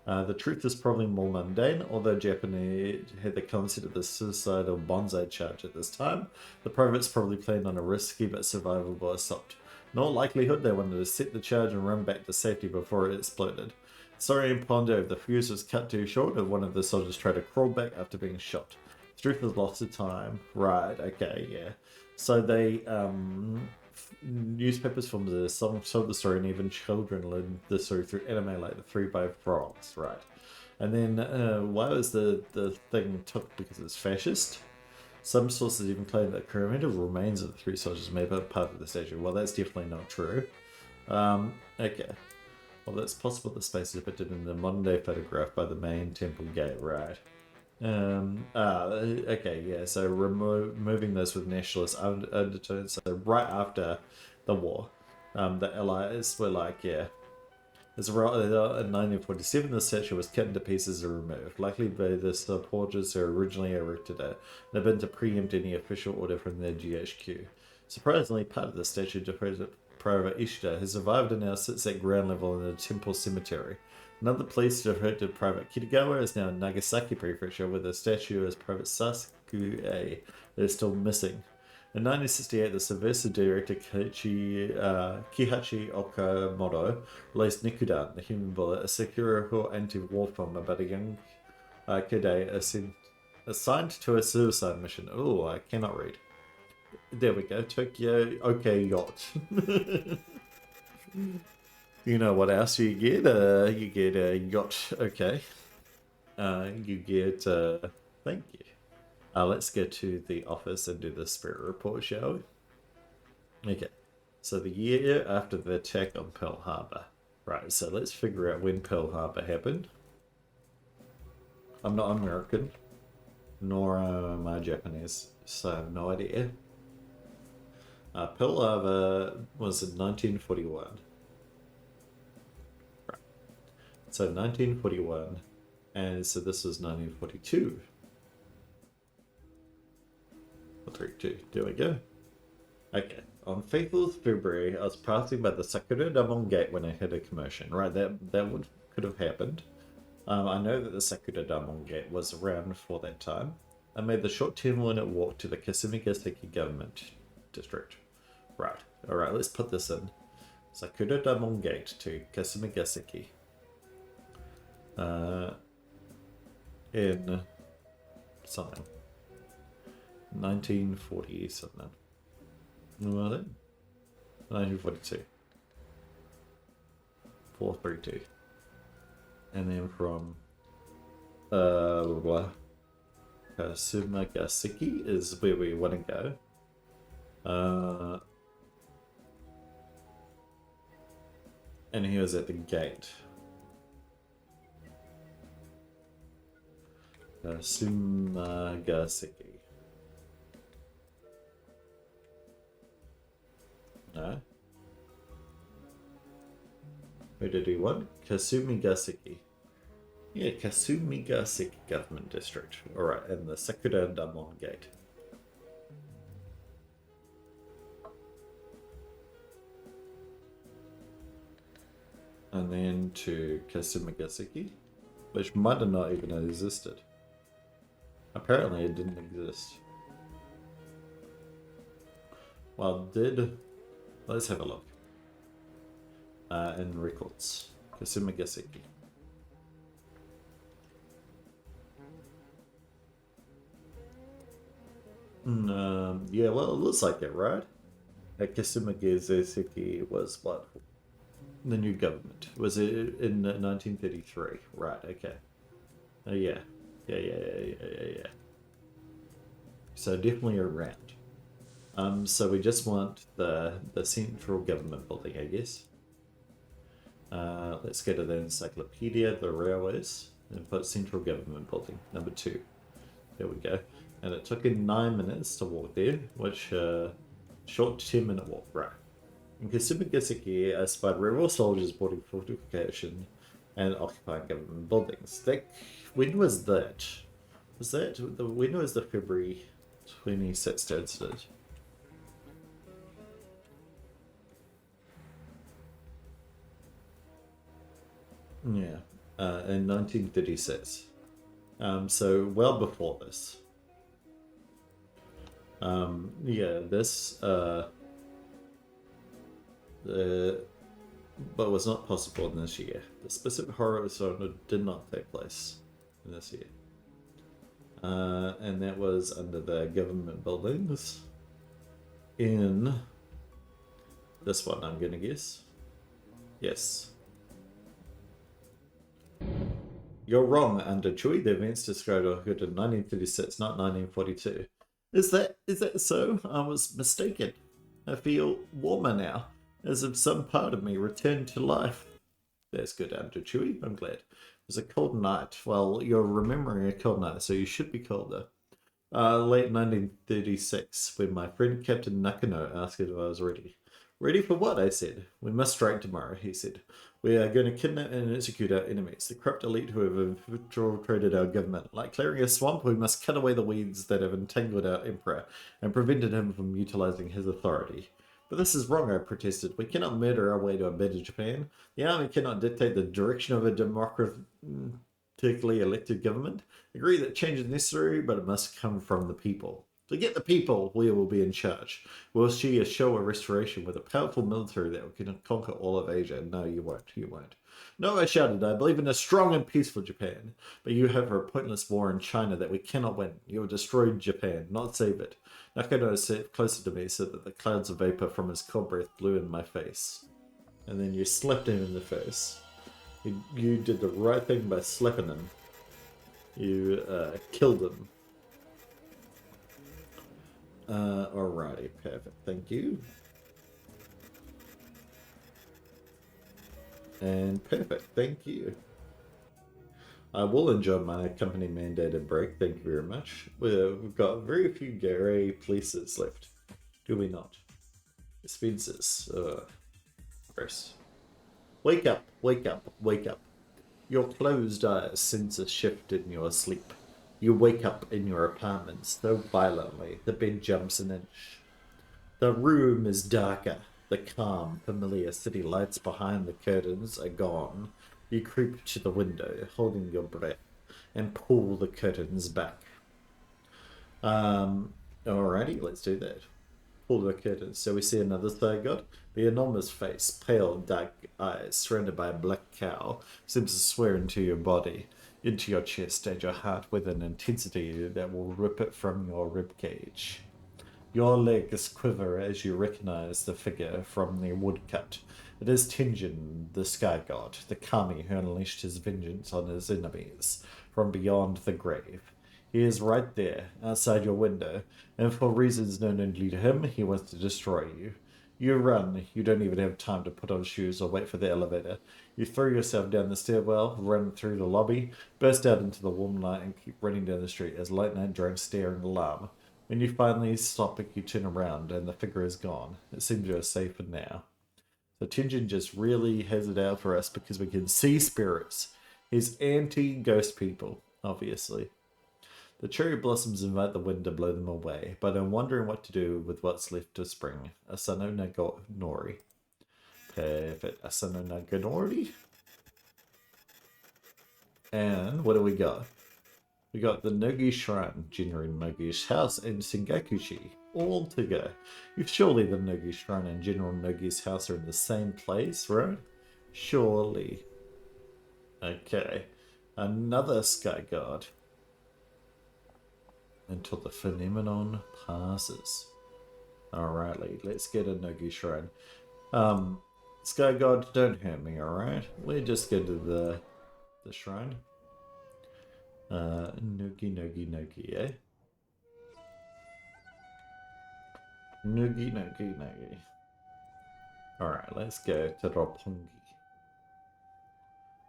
The truth is probably more mundane. Although Japanese had the concept of the suicidal bonsai charge at this time, the privates probably planned on a risky but survivable assault. In all likelihood, they wanted to set the charge and run back to safety before it exploded. Sorry and ponder if the fuse was cut too short, or one of the soldiers tried to crawl back after being shot. The truth is lost to time. Right, okay, yeah. So they, newspapers filmed the song, told the story, and even children learned the story through anime like the 3 by Frogs, right? And then, why was the thing took because it's fascist? Some sources even claim that cremated remains of the 3 soldiers may be part of the statue. Well, that's definitely not true. Okay. Well, it's possible the space is depicted in the modern day photograph by the main temple gate, right? Okay, yeah, so removing this with nationalist undertones. So right after the war, the Allies were like, yeah. As in 1947, the statue was cut into pieces and removed, likely by the supporters who originally erected it, and had been to preempt any official order from their GHQ. Surprisingly, part of the statue depicted Private Ishida has survived and now sits at ground level in the temple cemetery. Another place depicted Private Kitagawa is now in Nagasaki Prefecture, where the statue is Private Sasuke that is still missing. In 1968, the subversive director Kihachi Okamoto released Nikudan, the Human Bullet, a secure anti-war film about a young cadet assigned to a suicide mission. Oh, I cannot read. There we go, Tokyo OK Yacht. You know what else you get? You get a yacht, okay. You get, thank you. Let's go to the office and do the spirit report, shall we? Okay, so the year after the attack on Pearl Harbor. Right, so let's figure out when Pearl Harbor happened. I'm not American, nor am I Japanese, so I have no idea. Pearl Harbor was in 1941. Right, so 1941, and so this was 1942. 3-2. There we go. Okay. On fateful February, I was passing by the Sakura Damon Gate when I heard a commotion. Right, that could have happened. I know that the Sakura Damon Gate was around for that time. I made the short 10-minute walk to the Kasumigaseki government district. Right. Alright, let's put this in. Sakura Damon Gate to Kasumigaseki. In something. 1940 something. Well then, 1942. 432. And then from Kasumigaseki is where we want to go. And he was at the gate. Kasumigaseki. No. Who did he want? Kasumigaseki. Yeah, Kasumigaseki Government District. Alright, and the Sakura Damon Gate. And then to Kasumigaseki, which might have not even existed. Apparently it didn't exist. Well, let's have a look. in records. Kasumigaseki. Yeah, well, it looks like it, right? Kasumigaseki was what? The new government. Was it in 1933? Right, okay. Yeah. Yeah. So definitely around. So we just want the central government building, I guess. Let's go to the encyclopedia, the railways, and put central government building, number 2. There we go. And it took in 9 minutes to walk there, which short 10-minute walk, right? In Kasumigaseki, I spied rebel soldiers boarding fortification and occupying government buildings. When was that? When was the February 26th incident? Yeah, in 1936. So well before this. Yeah, this but was not possible in this year. The specific horror zone did not take place in this year. And that was under the government buildings in this one, I'm gonna guess. Yes. You're wrong, under Chui. The events described occurred in 1936, not 1942. Is that so? I was mistaken. I feel warmer now, as if some part of me returned to life. That's good, Under Chewy. I'm glad. It was a cold night. Well, you're remembering a cold night, so you should be colder. Late 1936, when my friend Captain Nakano asked if I was ready. Ready for what? I said. We must strike tomorrow, he said. We are going to kidnap and execute our enemies, the corrupt elite who have infiltrated our government. Like clearing a swamp, we must cut away the weeds that have entangled our emperor and prevented him from utilizing his authority. But this is wrong, I protested. We cannot murder our way to a better Japan. The army cannot dictate the direction of a democratically elected government. Agree that change is necessary, but it must come from the people. To get the people, we will be in charge. We'll see a show of restoration with a powerful military that can conquer all of Asia. No, you won't. You won't. No, I shouted. I believe in a strong and peaceful Japan. But you have a pointless war in China that we cannot win. You will destroy Japan, not save it. Nakano sat closer to me so that the clouds of vapor from his cold breath blew in my face. And then you slapped him in the face. You did the right thing by slapping him. You killed him. Alrighty, perfect. Thank you. And perfect. Thank you. I will enjoy my company mandated break. Thank you very much. We've got very few gray places left. Do we not? Expenses. Gross. Wake up, wake up, wake up. Your closed eyes sense a shift in your sleep. You wake up in your apartment so violently the bed jumps an inch. The room is darker. The calm, familiar city lights behind the curtains are gone. You creep to the window, holding your breath, and pull the curtains back. Alrighty, let's do that. Pull the curtains. So we see another third god. The enormous face, pale, dark eyes, surrounded by a black cowl, seems to swear into your body, into your chest and your heart with an intensity that will rip it from your ribcage. Your legs quiver as you recognize the figure from the woodcut. It is Tenjin, the sky god, the kami who unleashed his vengeance on his enemies from beyond the grave. He is right there, outside your window, and for reasons known only to him, he wants to destroy you. You run. You don't even have time to put on shoes or wait for the elevator. You throw yourself down the stairwell, run through the lobby, burst out into the warm light, and keep running down the street as light night drones stare in alarm. When you finally stop, you turn around, and the figure is gone. It seems you are safe for now. So Tenjin just really has it out for us because we can see spirits. He's anti-ghost people, obviously. The cherry blossoms invite the wind to blow them away, but I'm wondering what to do with what's left of spring. Asano Naganori. Perfect. Asano Naganori. And what do we got? We got the Nogi Shrine, General Nogi's house, and Sengakushi. All to go. Surely the Nogi Shrine and General Nogi's house are in the same place, right? Surely. Okay. Another sky god. Until the phenomenon passes. Alrighty, let's get a Nogi Shrine. Sky god, don't hurt me, alright? We're just going to the shrine. Nogi, eh? Nogi. Alright, let's go to Roppongi.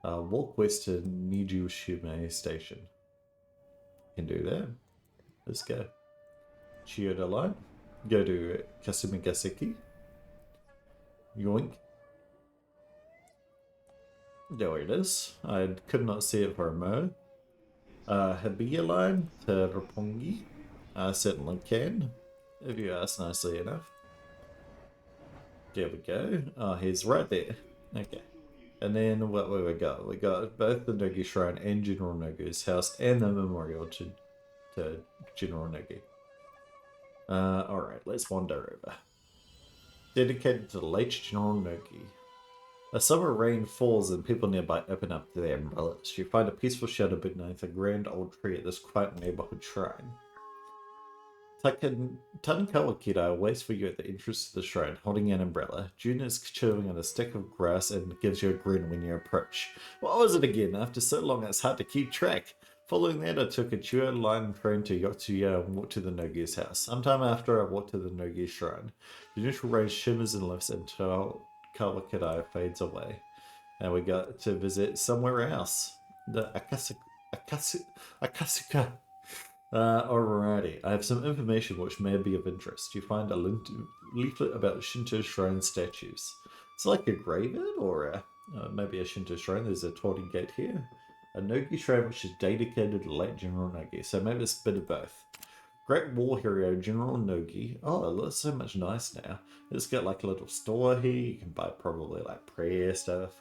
Walk west to Nijushime Station. Can do that. Let's go. Chiyoda line. Go to Kasumigaseki. Yoink. There it is. I could not see it for a mo. Hibiya line to Roppongi. I certainly can, if you ask nicely enough. There we go. Oh, he's right there. Okay. And then what we got? We got both the Nogi Shrine and General Nogi's house and the memorial to General Nogi. Alright, let's wander over. Dedicated to the late General Nogi. A summer rain falls and people nearby open up their umbrellas. You find a peaceful shelter beneath a grand old tree at this quiet neighborhood shrine. Tankawakita waits for you at the entrance to the shrine, holding an umbrella. June is chewing on a stick of grass and gives you a grin when you approach. What was it again? After so long, it's hard to keep track. Following that, I took a Chuo line train to Yotsuya and walked to the Nogi's house. Sometime after, I walked to the Nogi shrine. The neutral rain shimmers and lifts until Kawakita fades away. And we got to visit somewhere else. The Akasuka. Alrighty, I have some information which may be of interest. You find a leaflet about Shinto shrine statues. It's like a graveyard or maybe a Shinto shrine. There's a Tori gate here. A Nogi shrine which is dedicated to late General Nogi, so maybe it's a bit of both. Great war hero General Nogi. Oh, it looks so much nice now. It's got like a little store here. You can buy probably like prayer stuff.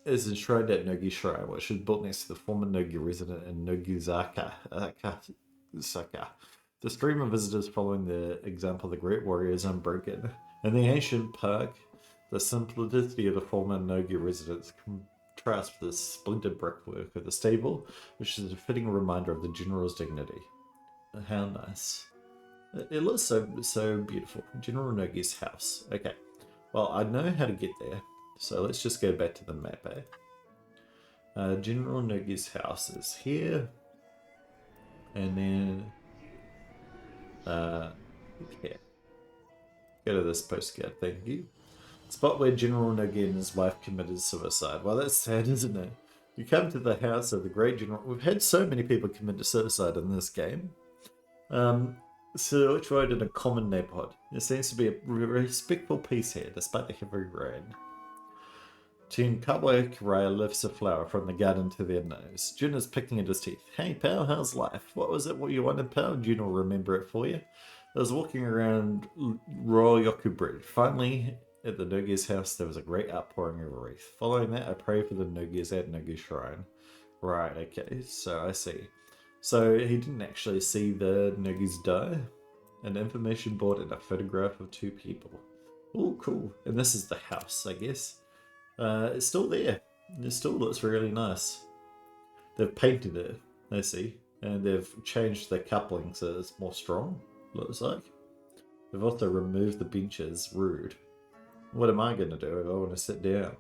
Is enshrined at Nogi Shrine, which was built next to the former Nogi resident in Nogizaka. The stream of visitors following the example of the great warrior is unbroken. In the ancient park, the simplicity of the former Nogi residents contrasts with the splintered brickwork of the stable, which is a fitting reminder of the general's dignity. How nice. It looks so beautiful. General Nogi's house. Okay, well, I know how to get there. So let's just go back to the map, eh? General Nogi's house is here. And then... here. Go to this postcard, thank you. Spot where General Nogi and his wife committed suicide. Well, that's sad, isn't it? You come to the house of the great general... We've had so many people commit suicide in this game. So which road in a common neighborhood. There seems to be a respectful peace here, despite the heavy rain. Kiraya lifts a flower from the garden to their nose. Jun is picking at his teeth. Hey pal, how's life? What was it what you wanted, pal? Jun will remember it for you. I was walking around Royal Yoku Bridge. Finally, at the Nogi's house, there was a great outpouring of wreath. Following that, I prayed for the Nogis at Nogi Shrine. Right, okay, so I see. So he didn't actually see the Nogis die. An information board and a photograph of two people. Oh, cool. And this is the house, I guess. It's still there. It still looks really nice. They've painted it, I see. And they've changed the coupling so it's more strong, looks like. They've also removed the benches. Rude. What am I going to do if I want to sit down?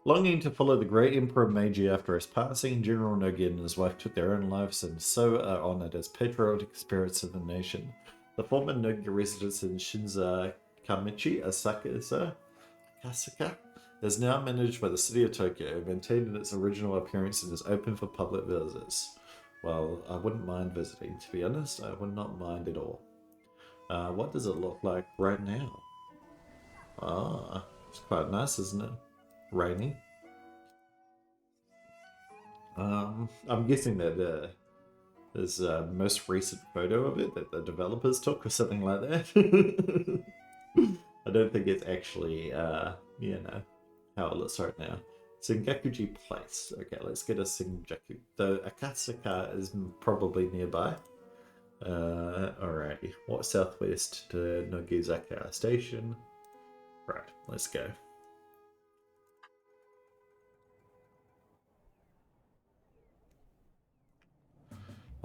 Longing to follow the great Emperor Meiji after his passing, General Nogi and his wife took their own lives and so are honoured as patriotic spirits of the nation. The former Nogi residence in Shinza Kamichi, Kasuka, is now managed by the city of Tokyo, maintained in its original appearance and is open for public visitors. Well, I wouldn't mind visiting, to be honest. I would not mind at all. What does it look like right now? Ah, it's quite nice, isn't it? Rainy. I'm guessing that there's a most recent photo of it that the developers took or something like that. I don't think it's actually, you know, how it looks right now. Sengakuji Place. Okay, let's get a Sengaku. The Akatsuka is probably nearby. Alrighty. What southwest to Nogizaka Station? Right, let's go.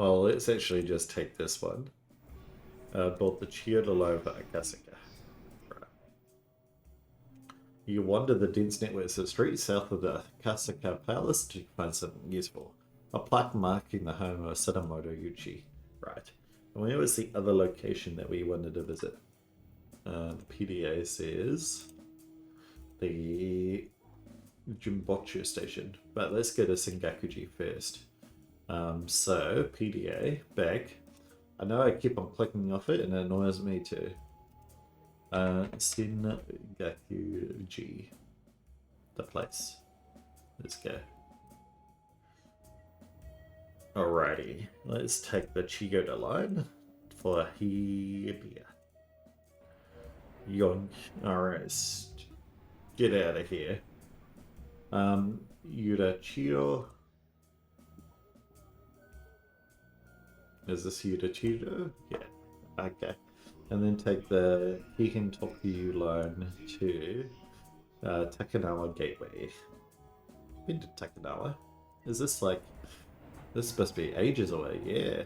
Well, let's actually just take this one. Build the Chiyoda line for Akasaka. Right. You wander the dense networks of streets south of the Akasaka Palace to find something useful. A plaque marking the home of Sadamoto Yuchi. Right. And where was the other location that we wanted to visit? The PDA says the Jimbochu station. But let's go to Sengakuji first. So, PDA, back. I know I keep on clicking off it and it annoys me too. Sengakuji. The place. Let's go. Alrighty, let's take the Chiyoda line for Hibiya. Yonk. Alright, get out of here. Yurachiyo. Is this Yurachiyo? Yeah. Okay. And then take the Hiken Tokyu line to Takanawa Gateway. Been to Takanawa. Is this like... This is supposed to be ages away, yeah.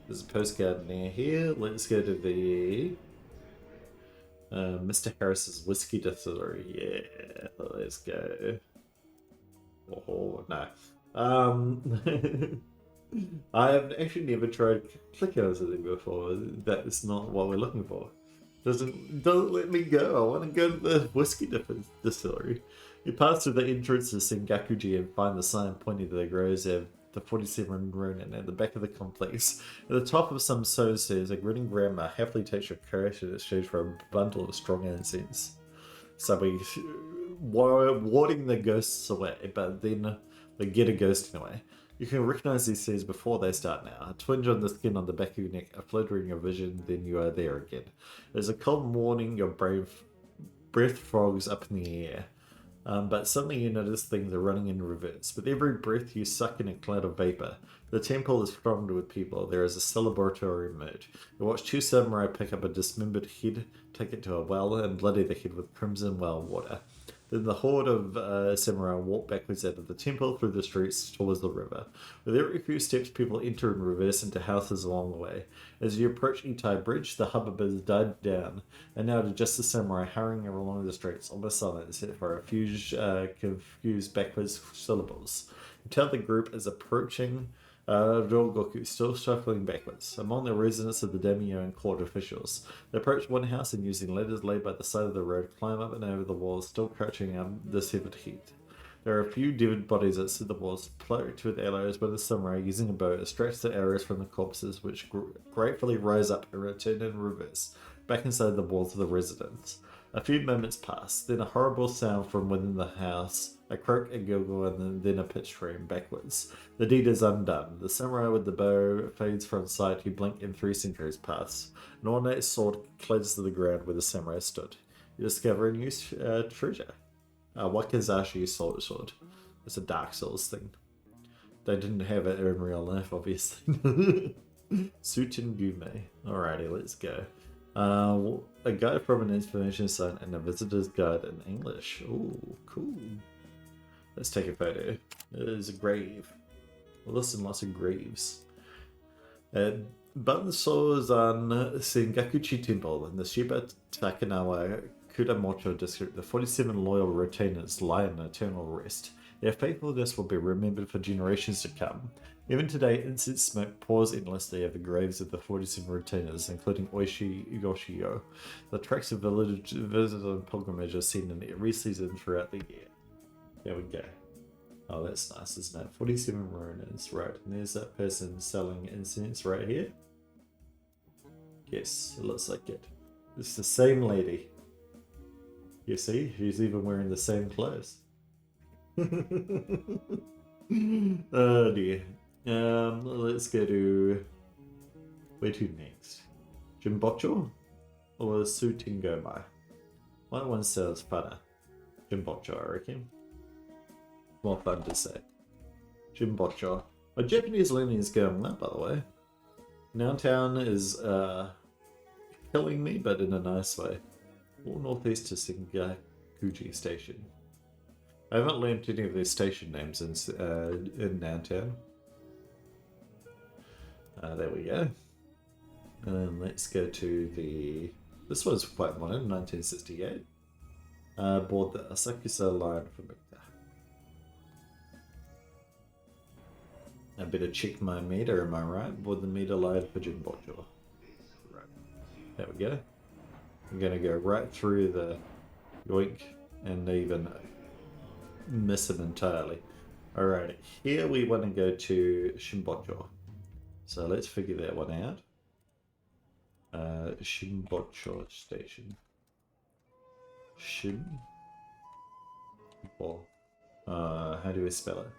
There's a postcard near here. Let's go to the... Mr. Harris's Whiskey Distillery. Yeah, let's go. Oh, no. I have actually never tried clicking on something before. That is not what we're looking for. Doesn't let me go. I want to go to the Whiskey Distillery. You pass through the entrance to Sengakuji and find the sign pointing to the groves of the 47 Ronin at the back of the complex. At the top of some soses, a grinning grandma happily takes your courage in exchange for a bundle of strong incense. So we warding the ghosts away, but then they get a ghost anyway. You can recognize these scenes before they start now. A twinge on the skin on the back of your neck, a flutter in your vision, then you are there again. There's a cold morning, your breath frogs up in the air. But suddenly you notice things are running in reverse. With every breath you suck in a cloud of vapor. The temple is thronged with people. There is a celebratory mood. You watch two samurai pick up a dismembered head, take it to a well, and bloody the head with crimson well water. Then the horde of samurai walk backwards out of the temple through the streets towards the river. With every few steps, people enter and reverse into houses along the way. As you approach Itai Bridge, the hubbub has died down, and now just the samurai hurrying along the streets, almost silent, except for a few confused backwards syllables. You tell the group is approaching Ryogoku, still shuffling backwards. Among the residents of the daimyo and court officials, they approach one house and, using ladders laid by the side of the road, climb up and over the walls, still crouching under the severed head. There are a few dead bodies outside the walls, poked with arrows by the samurai using a bow, extracts the arrows from the corpses, which gratefully rise up and return in reverse, back inside the walls of the residence. A few moments pass, then a horrible sound from within the house, a croak, a gurgle, and then a pitch scream backwards. The deed is undone. The samurai with the bow fades from sight. You blink and 3 centuries pass. An ornate sword clings to the ground where the samurai stood. You discover a new treasure. Wakizashi sword. It's a Dark Souls thing. They didn't have it in real life, obviously. Sutin Gume. Alrighty, let's go. A guide from an information site and a visitor's guide in English. Ooh, cool. Let's take a photo. It is a grave. Listen, lots of graves. Bansozan Sengakuchi Temple in the Shiba Takanawa Kuramoto district, the 47 loyal retainers lie in eternal rest. Their faithfulness will be remembered for generations to come. Even today, incense smoke pours endlessly over the graves of the 47 retainers, including Oishi Yoshio. The tracks of village visitors and pilgrimage are seen in every season throughout the year. There we go. Oh, that's nice, isn't it? 47 Ronins, right. And there's that person selling incense right here. Yes, it looks like it. It's the same lady. You see, she's even wearing the same clothes. Oh dear. Let's go to... Where to next? Jimbocho? Or Sutingomai? One sounds funner. Jimbocho, I reckon. More fun to say. Jimbocho. My Japanese learning is going up, by the way. Downtown is killing me, but in a nice way. All northeast to Sengakuji Station. I haven't learned any of their station names in downtown. There we go. And then let's go to the... This was quite modern, 1968. Board the Asakusa line for Victor. I better check my meter, am I right? Board the meter line for Jimbocho. Right. There we go. I'm gonna go right through the yoink and even miss it entirely. Alright, here we want to go to Shimbocho. So let's figure that one out. Shimbocho Station. How do we spell it?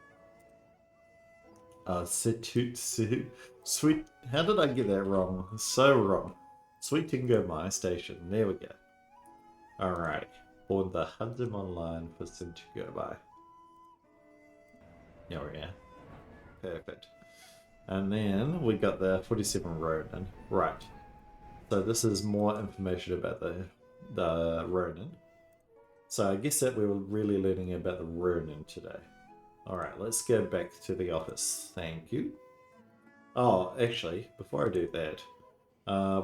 Situtsu. Sweet. How did I get that wrong? So wrong. Sweet Tingo My Station. There we go. Alright. Board the Hudson Online for Sintigo By. There we go. Perfect. And then we got the 47 Ronin. Right. So this is more information about the Ronin. So I guess that we were really learning about the Ronin today. Alright, let's go back to the office. Thank you. Oh, actually, before I do that,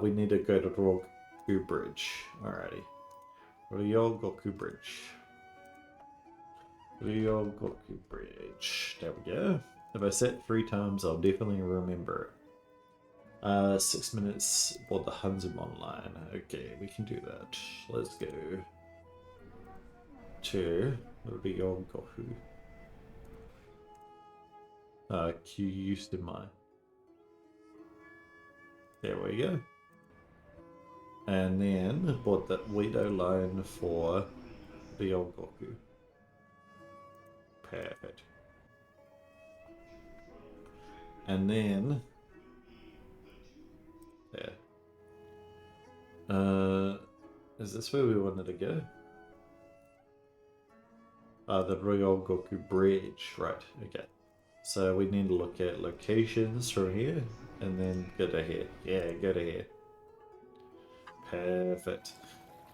we need to go to Ryogoku Bridge. Alrighty. Ryogoku Bridge. Ryogoku Bridge. There we go. If I say it 3 times, I'll definitely remember it. 6 minutes for the Hanzum Online. Okay, we can do that. Let's go to Ryogoku. Q used in my. There we go. And then bought that Wido line for Ryogoku. Perfect. And then there. Is this where we wanted to go? The Ryogoku Bridge, right, okay. So we need to look at locations from here and then go to here. Yeah, go to here. Perfect.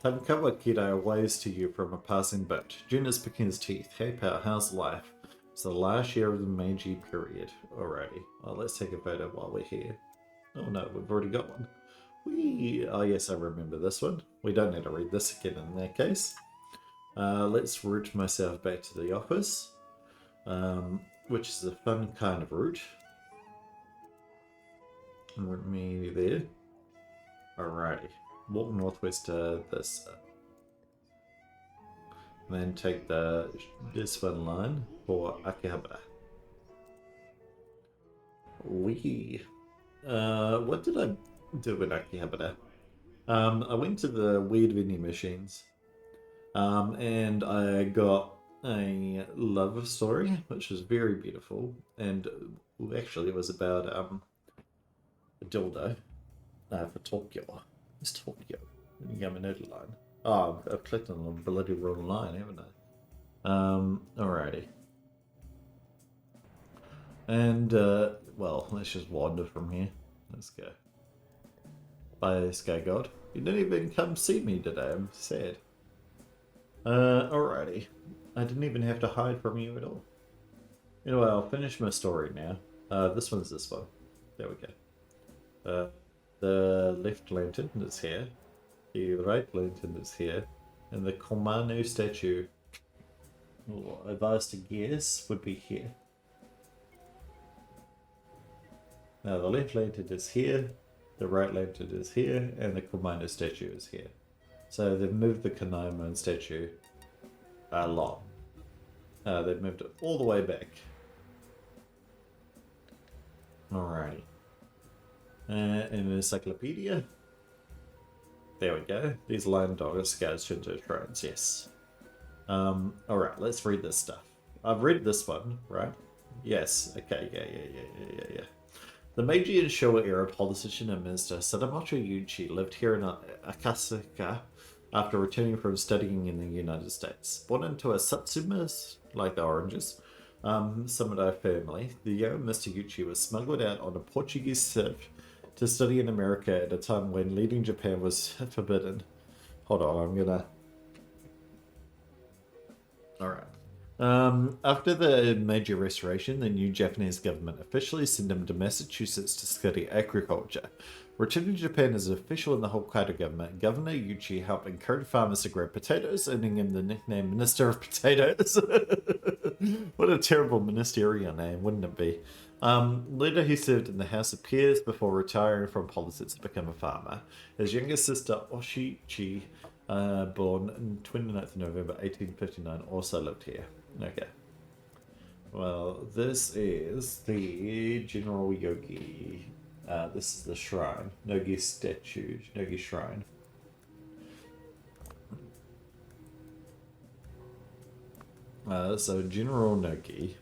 Tankawa Kido waves to you from a passing boat. Jun is picking his teeth. Hey pal, how's life? It's the last year of the Meiji period. Alrighty. Well, let's take a photo while we're here. Oh no, we've already got one. Oh yes, I remember this one. We don't need to read this again in that case. Let's route myself back to the office. Which is a fun kind of route. Route me there. Alrighty. Walk northwest to this. Then take this one line for Akihabara. What did I do with Akihabara? I went to the weird vending machines. And I got a love story, which was very beautiful. And actually it was about a dildo for Tokyo. It's Tokyo. Yamanote line. Oh, I've clicked on the bloody wrong line, haven't I? Alrighty. And, well, let's just wander from here. Let's go. Bye, Sky God. You didn't even come see me today, I'm sad. Alrighty. I didn't even have to hide from you at all. Anyway, I'll finish my story now. This one's this one. There we go. The left lantern is here. The right lantern is here. And the Komano statue, if I was to guess, would be here. Now the left lantern is here, the right lantern is here, and the Komano statue is here. So they've moved the Kanaiman statue a lot. They've moved it all the way back. Alrighty. In the encyclopedia. There we go. These line dogs scouts into shrines, yes. Alright, let's read this stuff. I've read this one, right? Yes, okay, yeah. The Meiji and Showa era politician and minister Sadamoto Yuichi lived here in Akasaka after returning from studying in the United States. Born into a Satsumas, like the oranges, samurai family, the young Mr. Yuichi was smuggled out on a Portuguese ship to study in America at a time when leaving Japan was forbidden. Hold on, I'm gonna... Alright. After the Meiji Restoration, the new Japanese government officially sent him to Massachusetts to study agriculture. Returning to Japan as an official in the Hokkaido government, Governor Yuchi helped encourage farmers to grow potatoes, earning him the nickname Minister of Potatoes. What a terrible ministerial name, wouldn't it be? Later, he served in the House of Peers before retiring from politics to become a farmer. His younger sister, Oshichi, born on 29th of November 1859, also lived here. Okay. Well, this is the General Yogi. This is the shrine. Nogi statue. Nogi shrine. So General Nogi.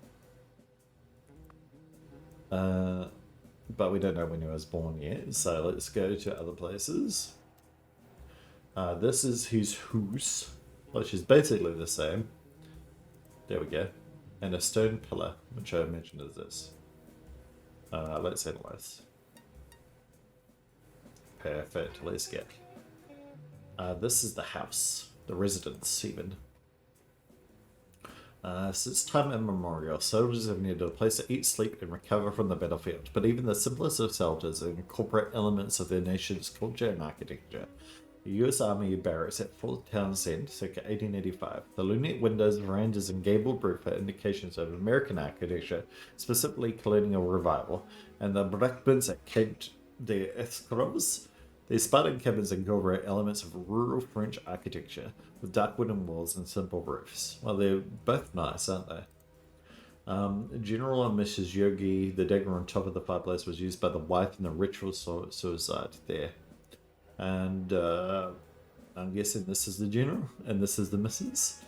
But we don't know when he was born yet, so let's go to other places. This is his house, which is basically the same. There we go. And a stone pillar, which I mentioned is this. Let's analyze. Perfect, let's get. This is the house, the residence even. Since time immemorial, soldiers have needed a place to eat, sleep, and recover from the battlefield, but even the simplest of shelters incorporate elements of their nation's culture and architecture. The US Army barracks at Fort Townsend, circa 1885. The lunette windows, verandas, and gabled roof are indications of American architecture, specifically colonial revival, and the Brakbins at Cape de Escroves. These Spartan cabins incorporate elements of rural French architecture, with dark wooden walls and simple roofs. Well, they're both nice, aren't they? General and Mrs. Yogi, the dagger on top of the fireplace was used by the wife in the ritual suicide there. And I'm guessing this is the general, and this is the missus.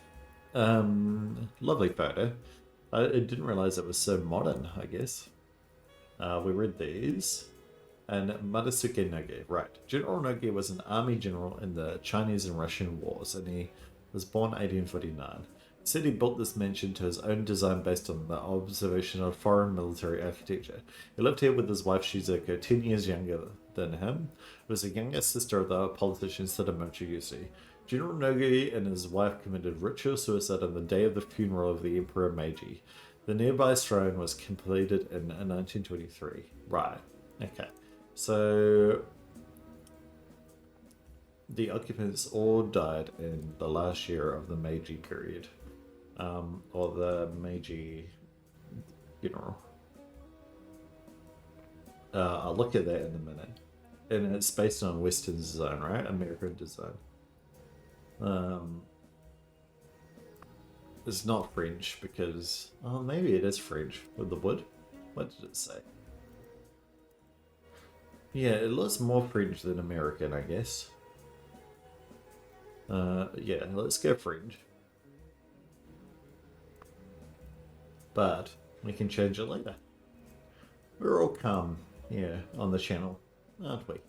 Lovely photo. I didn't realize it was so modern, I guess. We read these. And Madasuke Nogi, right. General Nogi was an army general in the Chinese and Russian wars, and he was born 1849. He said he built this mansion to his own design based on the observation of foreign military architecture. He lived here with his wife Shizuko, 10 years younger than him. He was the younger sister of the politician Sadamochi Yusi. General Nogi and his wife committed ritual suicide on the day of the funeral of the Emperor Meiji. The nearby shrine was completed in 1923. Right, okay. So, the occupants all died in the last year of the Meiji period, or the Meiji funeral. I'll look at that in a minute. And it's based on Western design, right? American design. It's not French because, oh, maybe it is French with the wood. What did it say? Yeah, it looks more French than American, I guess. Yeah, let's go French. But we can change it later. We're all calm here on the channel, aren't we?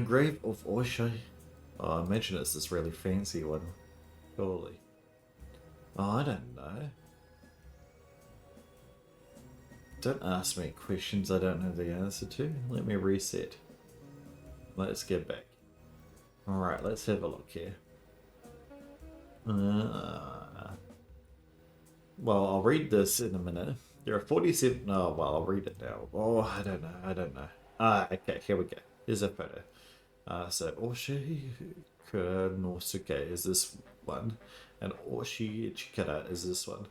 Grave of Oshai. Oh, I imagine it's this really fancy one. Surely. Oh, I don't know. Don't ask me questions I don't know the answer to. Let me reset. Let's get back. Alright, let's have a look here. Well, I'll read this in a minute. There are 47... Oh, well, I'll read it now. Oh, I don't know. Okay, here we go. Here's a photo. So, Oshi Kuranosuke is this one, and Oshi Chikara is this one.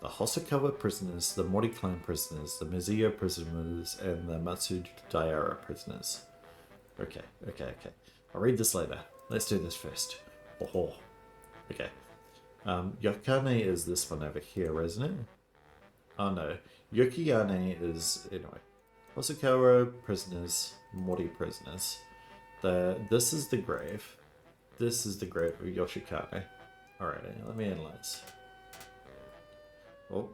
The Hosokawa prisoners, the Mori clan prisoners, the Mizuyo prisoners, and the Matsudayara prisoners. Okay. I'll read this later. Let's do this first. Oh. Okay. Yokane is this one over here, isn't it? Oh no. Yokiyane is... Anyway. Hosokawa prisoners, Mori prisoners. This is the grave. This is the grave of Yoshikane. Alright, let me analyze. Oh.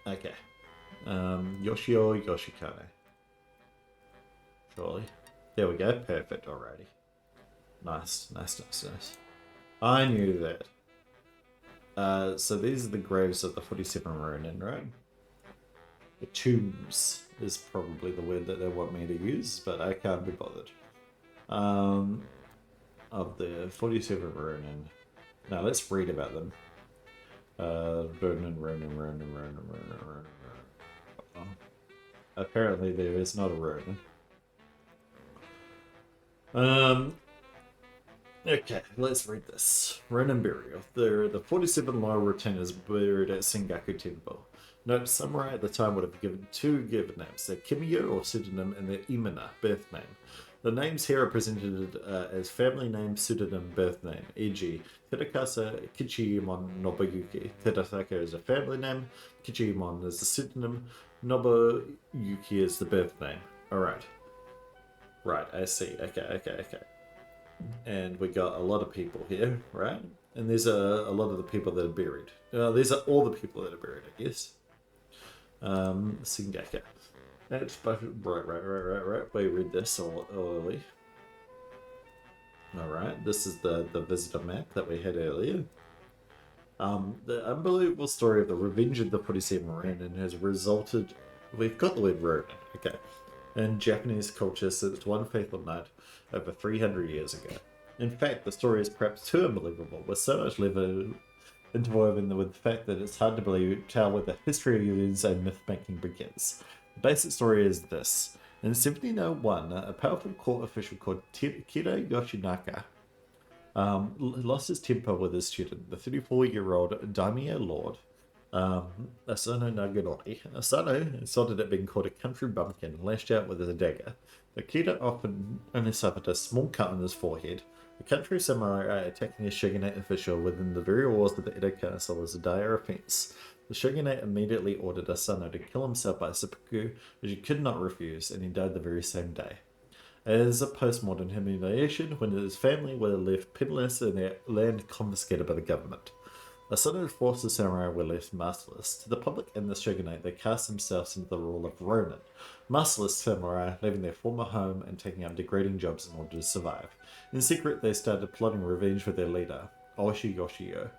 Okay. Yoshio Yoshikane. Surely. There we go. Perfect. Alrighty. Nice. I knew that. So these are the graves of the 47 Ronin, right? tombs is probably the word that they want me to use, but I can't be bothered. Of the 47 Ronin. Now let's read about them. Ronin. Oh. Apparently there is not a Ronin. Okay, let's read this. Ronin burial. There are the 47 loyal retainers buried at Sengaku Temple. Note, samurai at the time would have given two given names, their Kimiyo or pseudonym and their Imina, birth name. The names here are presented as family name, pseudonym, birth name, e.g. Tadakasa Kichimon Nobuyuki. Tadasaka is a family name, Kichimon is the pseudonym, Nobuyuki is the birth name. Alright. Right, I see. Okay. And we got a lot of people here, right? And there's a lot of the people that are buried. These are all the people that are buried, I guess. Singaka. That's right. We read this all early. Alright, this is the visitor map that we had earlier. The unbelievable story of the revenge of the 47 Ronin has resulted... We've got the word Ronin, okay. In Japanese culture since one fateful night over 300 years ago. In fact, the story is perhaps too unbelievable, with so much interwoven with the fact that it's hard to believe how where the history of events and myth-making begins. The basic story is this. In 1701, a powerful court official called Kira Yoshinaka lost his temper with his student, the 34-year-old daimyo lord, Asano Naganori. Asano, insulted at being called a country bumpkin, lashed out with his dagger. Akita often only suffered a small cut on his forehead. A country samurai attacking a shogunate official within the very walls of the Edo castle was a dire offense. The shogunate immediately ordered Asano to kill himself by seppuku, which he could not refuse, and he died the very same day. As a post-modern humiliation, when his family were left penniless and their land confiscated by the government. Asano's forces samurai were left masterless. To the public and the shogunate, they cast themselves into the role of Ronin, masterless samurai, leaving their former home and taking up degrading jobs in order to survive. In secret, they started plotting revenge for their leader, Oishi Yoshio.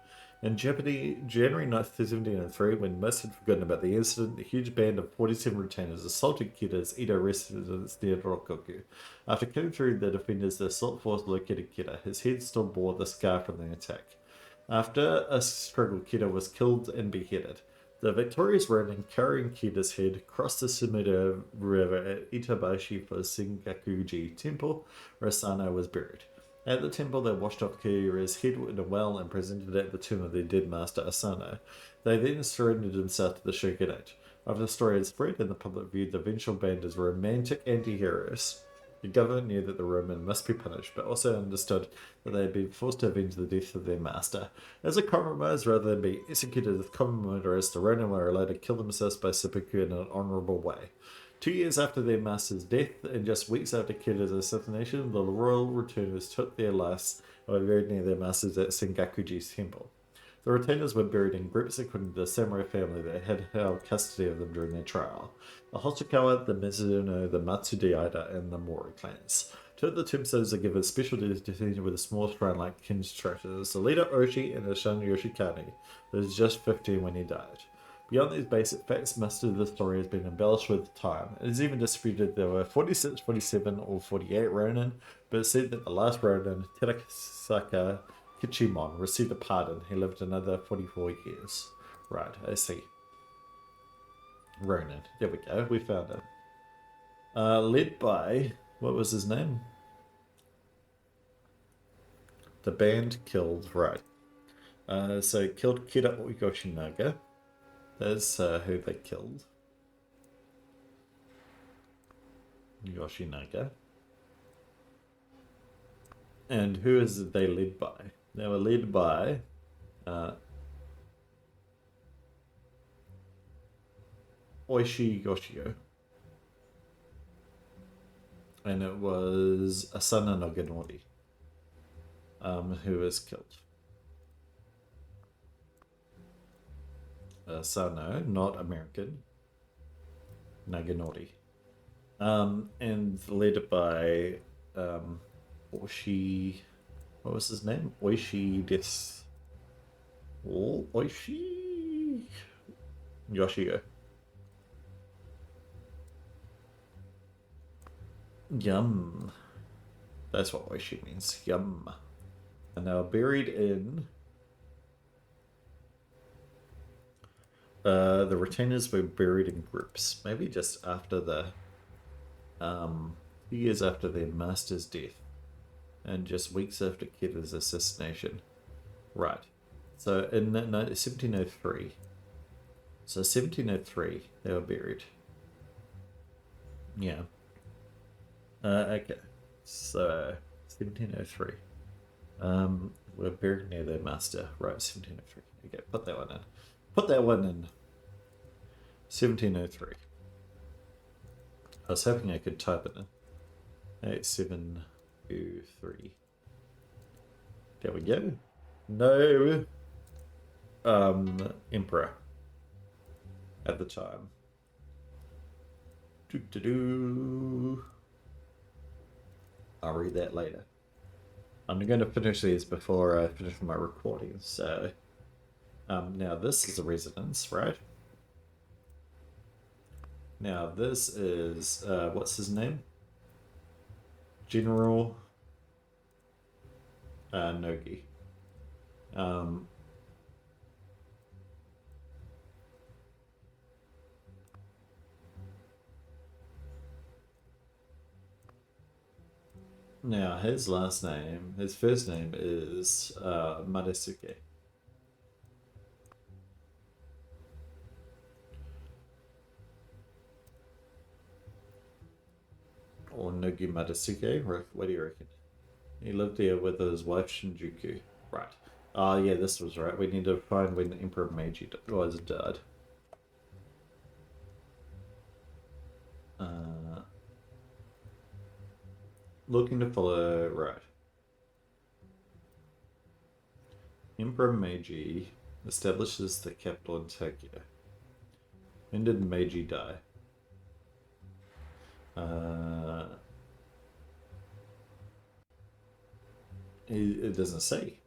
In January 9th, 1703, when most had forgotten about the incident, a huge band of 47 retainers assaulted Kita's Edo residence near Rokkoku. After cutting through the defenders, the assault force located Kita. His head still bore the scar from the attack. After a struggle, Kita was killed and beheaded. The victorious Ronin, carrying Kita's head, crossed the Sumida River at Itabashi for Sengakuji Temple, where Asano was buried. At the temple, they washed off Kira's head in a well and presented it at the tomb of their dead master Asano. They then surrendered themselves to the shogunate. After the story had spread and the public viewed the vengeful band as romantic anti-heroes, the government knew that the Ronin must be punished, but also understood that they had been forced to avenge the death of their master. As a compromise, rather than be executed as common murderers, the Ronin were allowed to kill themselves by seppuku in an honourable way. 2 years after their master's death, and just weeks after Kita's assassination, the royal returners took their lives and were buried near their masters at Sengakuji's temple. The retainers were buried in groups according to the samurai family that had held custody of them during their trial. The Hosokawa, the Mizuno, the Matsudaira, and the Mori clans. Two of the tombstones are given special distinction with a small shrine-like constructions. The leader Oshi and the son Yoshikane, who was just 15 when he died. Beyond these basic facts, most of the story has been embellished with time. It is even disputed there were 46, 47, or 48 Ronin, but it's said that the last Ronin, Terasaka Kichimon, received a pardon. He lived another 44 years. Right, I see. Ronin. There we go, we found him. Led by, what was his name? The band killed, right. So killed Kira Yoshinaga. That's who they killed. Yoshinaga. And who is they led by? They were led by Oishi Yoshio. And it was Asano Naganori who was killed. Asano, not American. Naganori. And led by Oishi... What was his name? Oishi des... Oishi... Yoshio. Yum. That's what Oishi means. Yum. And they were buried in. The retainers were buried in groups, maybe just after the. Years after their master's death, and just weeks after Keda's assassination. Right. So in 1703. So 1703, they were buried. Yeah. Okay. So 1703. We're buried near their master. Right, 1703. Okay, put that one in. Put that one in. 1703. I was hoping I could type it in. 8723. There we go. No emperor at the time. I'll read that later. I'm going to finish these before I finish my recording. So, now this is a residence, right? Now this is what's his name? General Nogi. Now his last name, his first name is Madasuke. Or Nogi Madasuke. What do you reckon? He lived here with his wife Shinjuku. Right. Oh yeah, this was right. We need to find when Emperor Meiji was dead. Looking to follow, right. Emperor Meiji establishes the capital in Tokyo. When did Meiji die? It doesn't say.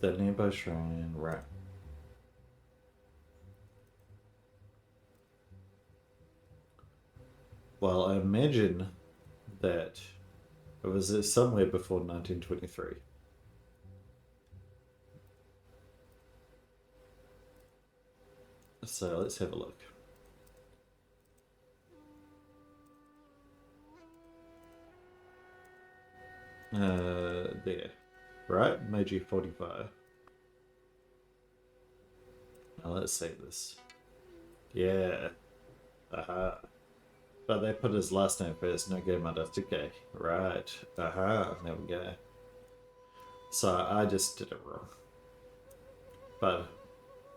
The nearby shrine, right. Well, I imagine that it was somewhere before 1923. So let's have a look. There. Right? Meiji 45. Now let's see this. Yeah. Aha. But they put his last name first, Nogi Madasuke. Right. Aha. There we go. So I just did it wrong. But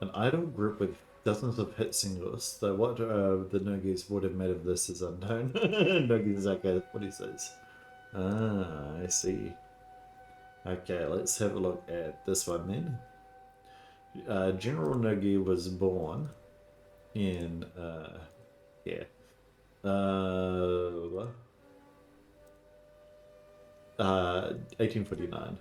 an idol group with dozens of hit singles. So what the Nogis would have made of this is unknown. Nogisake, what he says. Ah, I see. Okay, let's have a look at this one then. General Nogi was born in, yeah, 1849.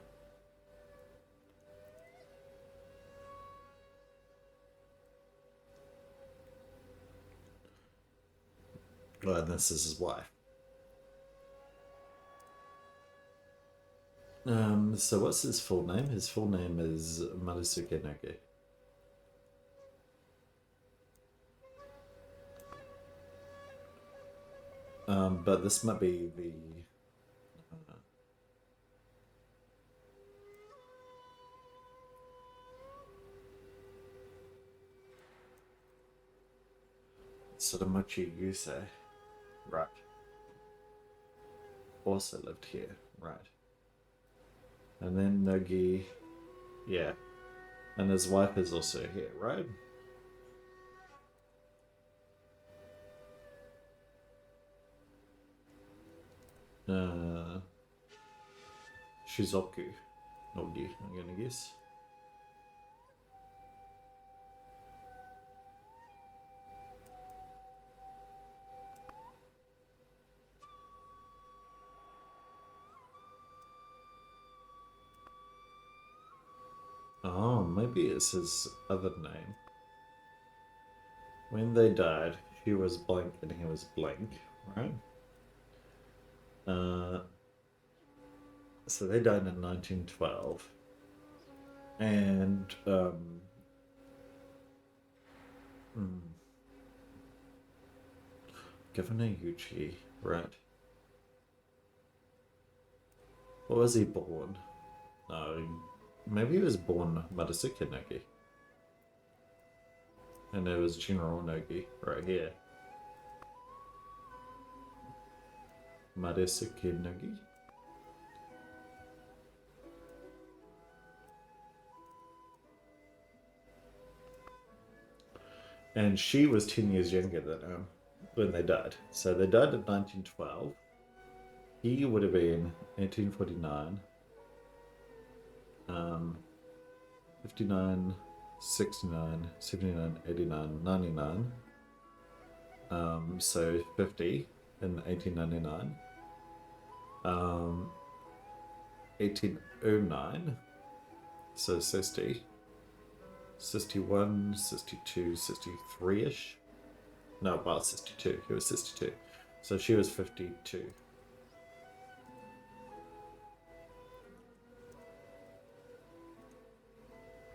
Well, and this is his wife. So what's his full name? His full name is Marisuke Nogi. But this might be the Sotomachi Yusei. Right. Also lived here. Right. And then Nogi, yeah. And his wife is also here, right? Shizuku Nogi, I'm gonna guess. Oh, maybe it's his other name. When they died, she was blank and he was blank, right? So they died in 1912. And, Governor Yuchi, right? What was he born? No, maybe he was born Murasaki Nogi. And it was General Nogi right here. Murasaki Nogi. And she was 10 years younger than him when they died. So they died in 1912. He would have been 1849, 59, 69, 79, 89, 99. So 50 in 1899. 1809, so 60. 61, 62, 63-ish. No, about 62. He was 62. So she was 52.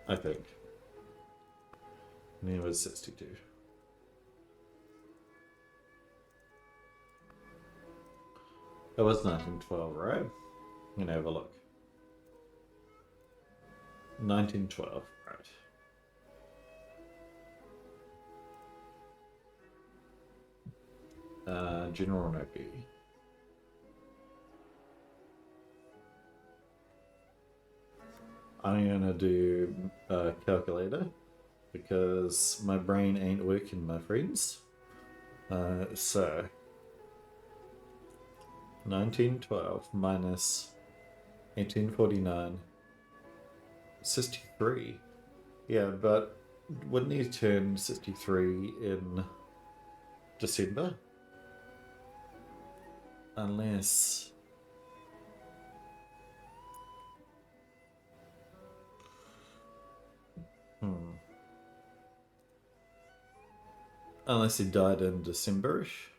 I think. And he was 62. It was 1912, right? I'm gonna have a look. 1912, right. General Nogi. I'm gonna do a calculator because my brain ain't working, my friends. So 1912 minus 1849, 63. Yeah, but wouldn't he turn 63 in December? Unless... Unless he died in December-ish.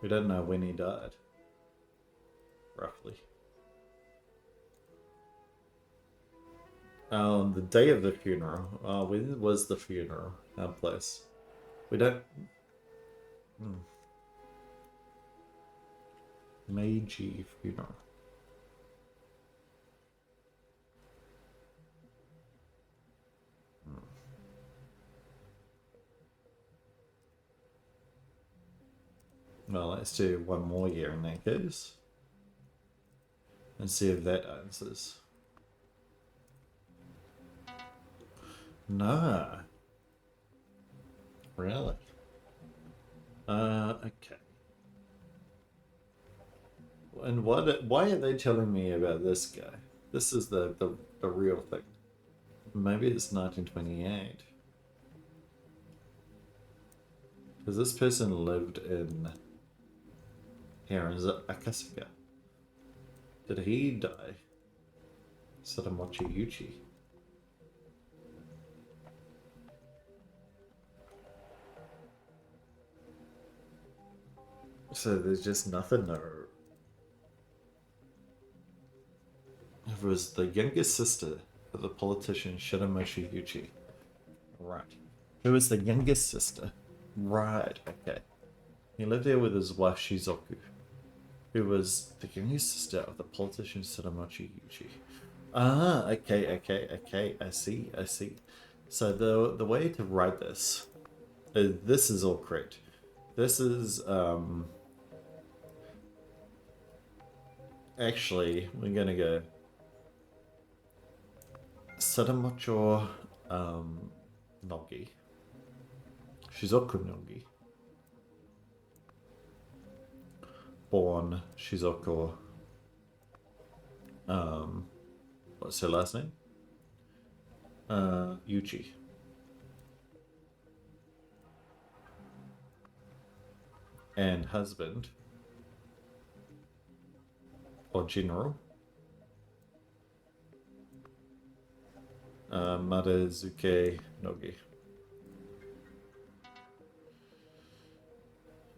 We don't know when he died. Roughly. The day of the funeral. When was the funeral? Our place. We don't... Meiji funeral. Well, let's do one more year in that case. And see if that answers. No. Really? Okay. And why are they telling me about this guy? This is the real thing. Maybe it's 1928. Because this person lived in here in Akasaka. Did he die? Sadamochi Yuchi. So there's just nothing there. It was the youngest sister of the politician Shidamoshi Yuchi. Right. Who was the youngest sister? Right, okay. He lived there with his wife Shizoku, who was the youngest sister of the politician Shidamochi Yuchi. Ah, okay. I see. So the way to write this is all correct. This is actually we're gonna go Sadamocho Nogi. Shizoku Nogi. Born Shizuko. What's her last name? Yuchi. And husband or general Maruzuke Nogi.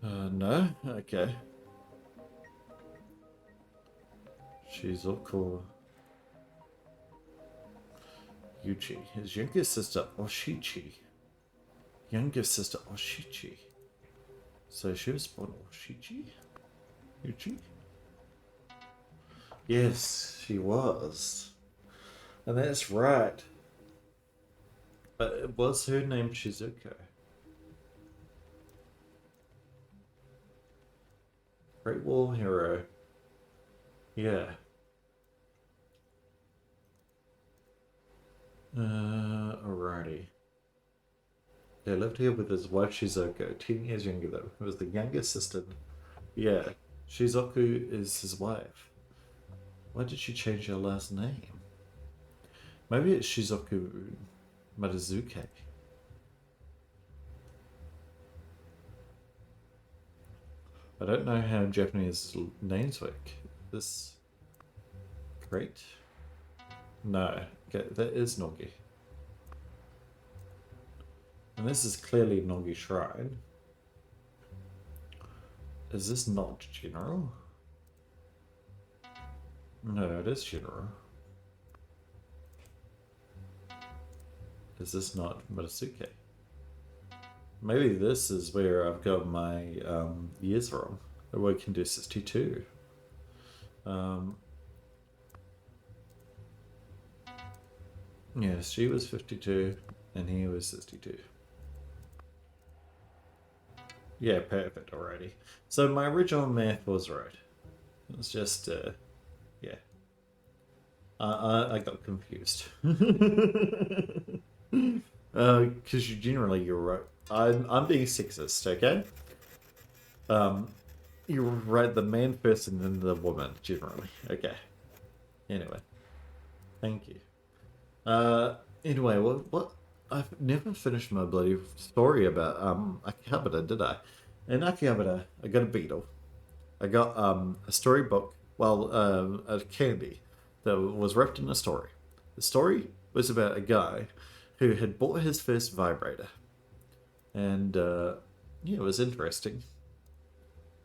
No? Okay. Shizuko Yuchi. His younger sister Oshichi. Younger sister Oshichi. So she was born Oshichi? Yuchi? Yes, she was. And that's right. But was her name Shizuko? Great War hero. Yeah. Alrighty. They lived here with his wife Shizuko, 10 years younger though. He was the youngest sister. Yeah. Shizuku is his wife. Why did she change her last name? Maybe it's Shizuku Maruzuke. I don't know how Japanese names work. This great? No. Okay, that is Nogi. And this is clearly Nogi Shrine. Is this not General? No, it is General. Is this not Murasuke? Maybe this is where I've got my years wrong. We can do 62. Yes, she was 52 and he was 62. Yeah, perfect already. So my original math was right. It was just, yeah. I got confused. Because you're right. I'm being sexist, okay? You're right, the man first and then the woman, generally. Okay. Anyway. Thank you. Anyway, what? I've never finished my bloody story about Akihabara, did I? In Akihabara, I got a beetle. I got a storybook, well, a candy that was wrapped in a story. The story was about a guy who had bought his first vibrator. And yeah, it was interesting.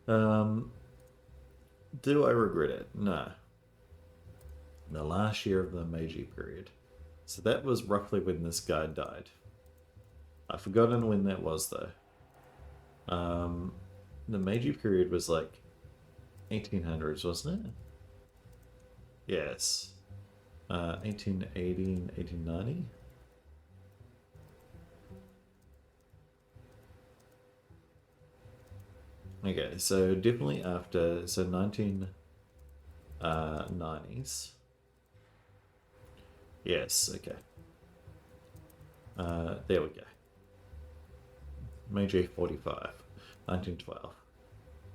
Do I regret it? No. The last year of the Meiji period. So that was roughly when this guy died. I've forgotten when that was though. The Meiji period was like 1800s, wasn't it? Yes. 1880 and 1890. Okay, so definitely after, so 1990s. Yes, okay. There we go. Meiji 45, 1912.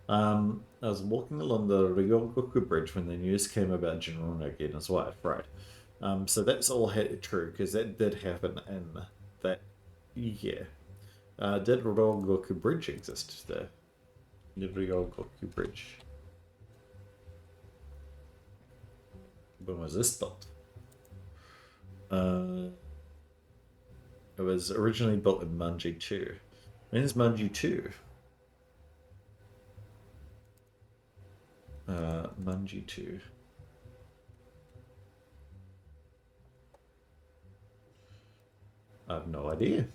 I was walking along the Ryogoku Bridge when the news came about General Nogi and his wife, right? So that's all true, because that did happen in that year. Did Ryogoku Bridge exist there? The Ryogoku Bridge. When was this built? It was originally built in Manji 2. When is Manji 2? Manji 2. I have no idea.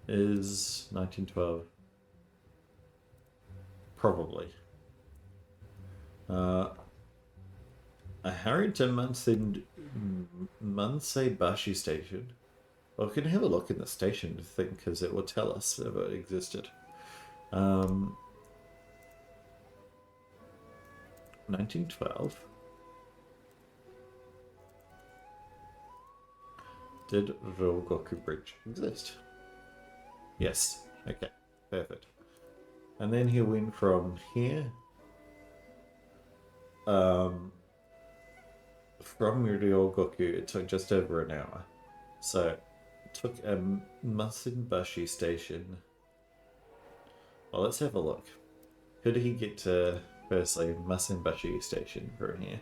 Is 1912? Probably. A Harrington Manseibashi station. Well, we can have a look in the station thing because it will tell us if it existed. 1912. Did Ryogoku Bridge exist? Yes. Okay. Perfect. And then he went from here. From Ryogoku, it took just over an hour. So, it took a Masenbashi station. Well, let's have a look. Who did he get to, firstly, Masenbashi station from here?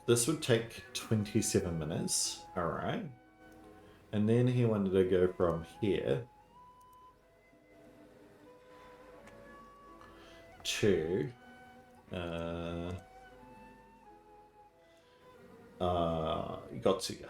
this would take 27 minutes. Alright. And then he wanted to go from here to Gotsuga.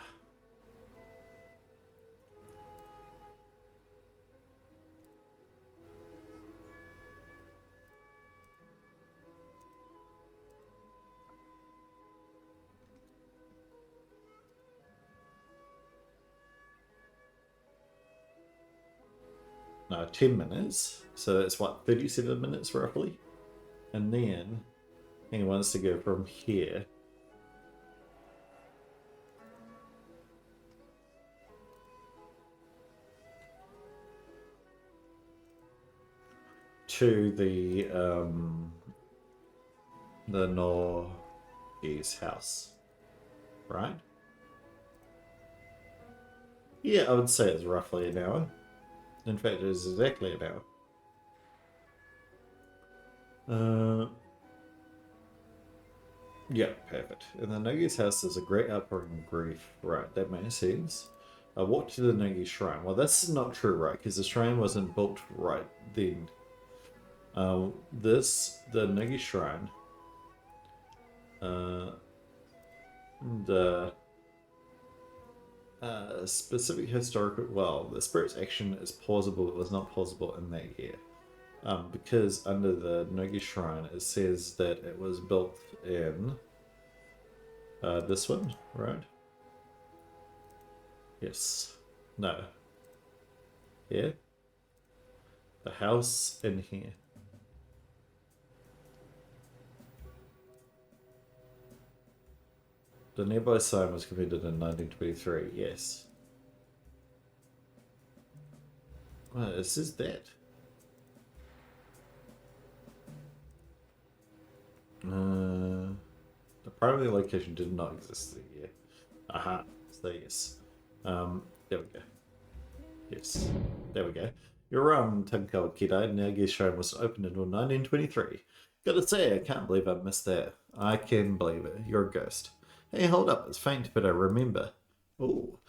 No, 10 minutes. So that's what, 37 minutes roughly? And then he wants to go from here to the Norgis house, right? Yeah, I would say it's roughly an hour. In fact, it is exactly an hour. Yeah, perfect. And the Nogi's house is a great outpouring of grief. Right, that makes sense. I walked to the Nogi shrine. Well, that's not true, right? Because the shrine wasn't built right then. The Nogi shrine, the specific historical, well, the spirit's action is plausible, but was not plausible in that year. Because under the Nogi shrine, it says that it was built in this one, right? Yes. No. Here. The house in here. The nearby sign was completed in 1923, yes. Well, it says that. The primary location did not exist that year. Aha, so yes. There we go. Yes, there we go. You're Tankawa Kidai. Nagi's shrine was opened until 1923. Gotta say, I can't believe I missed that. I can believe it. You're a ghost. Hey, hold up, it's faint, but I remember. Oh,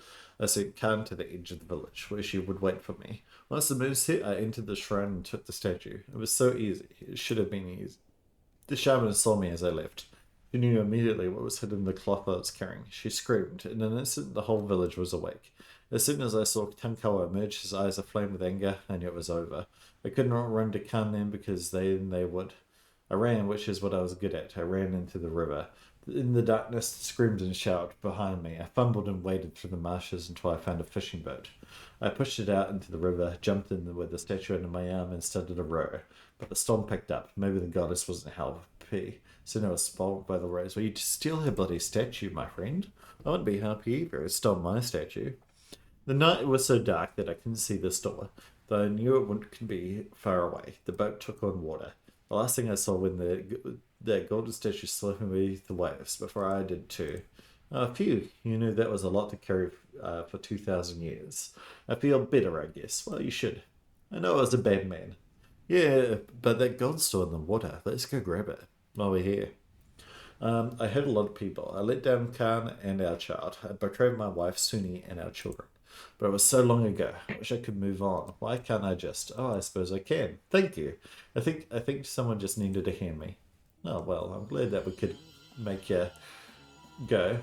I sent Khan to the edge of the village, where she would wait for me. Once the moon set, I entered the shrine and took the statue. It was so easy. It should have been easy. The shaman saw me as I left. She knew immediately what was hidden in the cloth I was carrying. She screamed. In an instant, the whole village was awake. As soon as I saw Tankawa emerge, his eyes aflame with anger, I knew it was over. I could not run to Khan then because they would. I ran, which is what I was good at. I ran into the river. In the darkness, screamed and shouted behind me. I fumbled and waded through the marshes until I found a fishing boat. I pushed it out into the river, jumped in with the statue under my arm, and started to row. But the storm picked up. Maybe the goddess wasn't happy. Soon I was spoiled by the waves. Well, you steal her bloody statue, my friend. I wouldn't be happy either. It stole my statue. The night was so dark that I couldn't see the store, though I knew it wouldn't be far away. The boat took on water. The last thing I saw when the golden statue slipped beneath the waves, before I did too. Phew, you knew that was a lot to carry for 2,000 years. I feel better, I guess. Well, you should. I know I was a bad man. Yeah, but that gold's still in the water. Let's go grab it while we're here. I hurt a lot of people. I let down Khan and our child. I betrayed my wife, Suni, and our children. But it was so long ago. I wish I could move on. Why can't I just? Oh, I suppose I can. Thank you. I think someone just needed to hear me. Oh, well, I'm glad that we could make you go.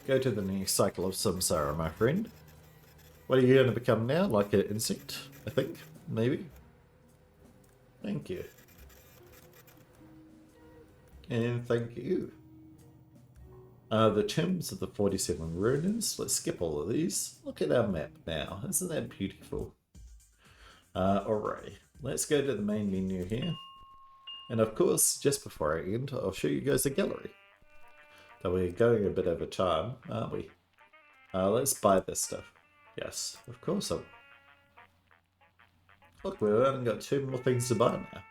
Go to the next cycle of samsara, my friend. What are you going to become now? Like an insect, I think? Maybe? Thank you. And thank you. The tombs of the 47 ruins. Let's skip all of these. Look at our map now. Isn't that beautiful? Alright. Let's go to the main menu here. And of course, just before I end, I'll show you guys the gallery. Though we're going a bit over time, aren't we? Let's buy this stuff. Yes, of course. Look, we've only got 2 more things to buy now.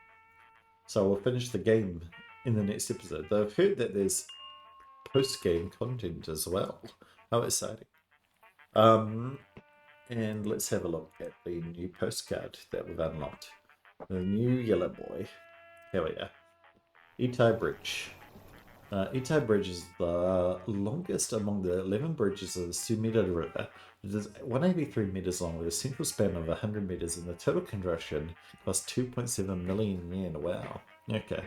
So we'll finish the game in the next episode. Though I've heard that there's post-game content as well. How exciting. And let's have a look at the new postcard that we've unlocked. The new yellow boy. Here we are. Itai Bridge. Itai Bridge is the longest among the 11 bridges of the Sumida River. It is 183 meters long with a central span of 100 meters, and the total construction cost 2.7 million yen. Wow. Okay.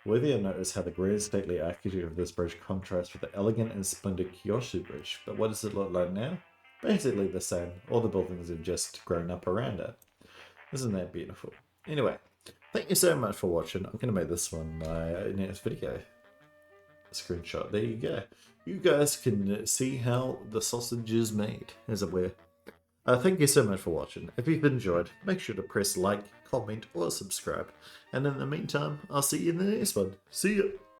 Worthy of note is how the grand stately architecture of this bridge contrasts with the elegant and splendid Kyushu Bridge. But what does it look like now? Basically the same. All the buildings have just grown up around it. Isn't that beautiful? Anyway, thank you so much for watching. I'm going to make this one my next video. Screenshot. There you go. You guys can see how the sausage is made, as it were. Thank you so much for watching. If you've enjoyed, make sure to press like, comment, or subscribe. And in the meantime, I'll see you in the next one. See ya!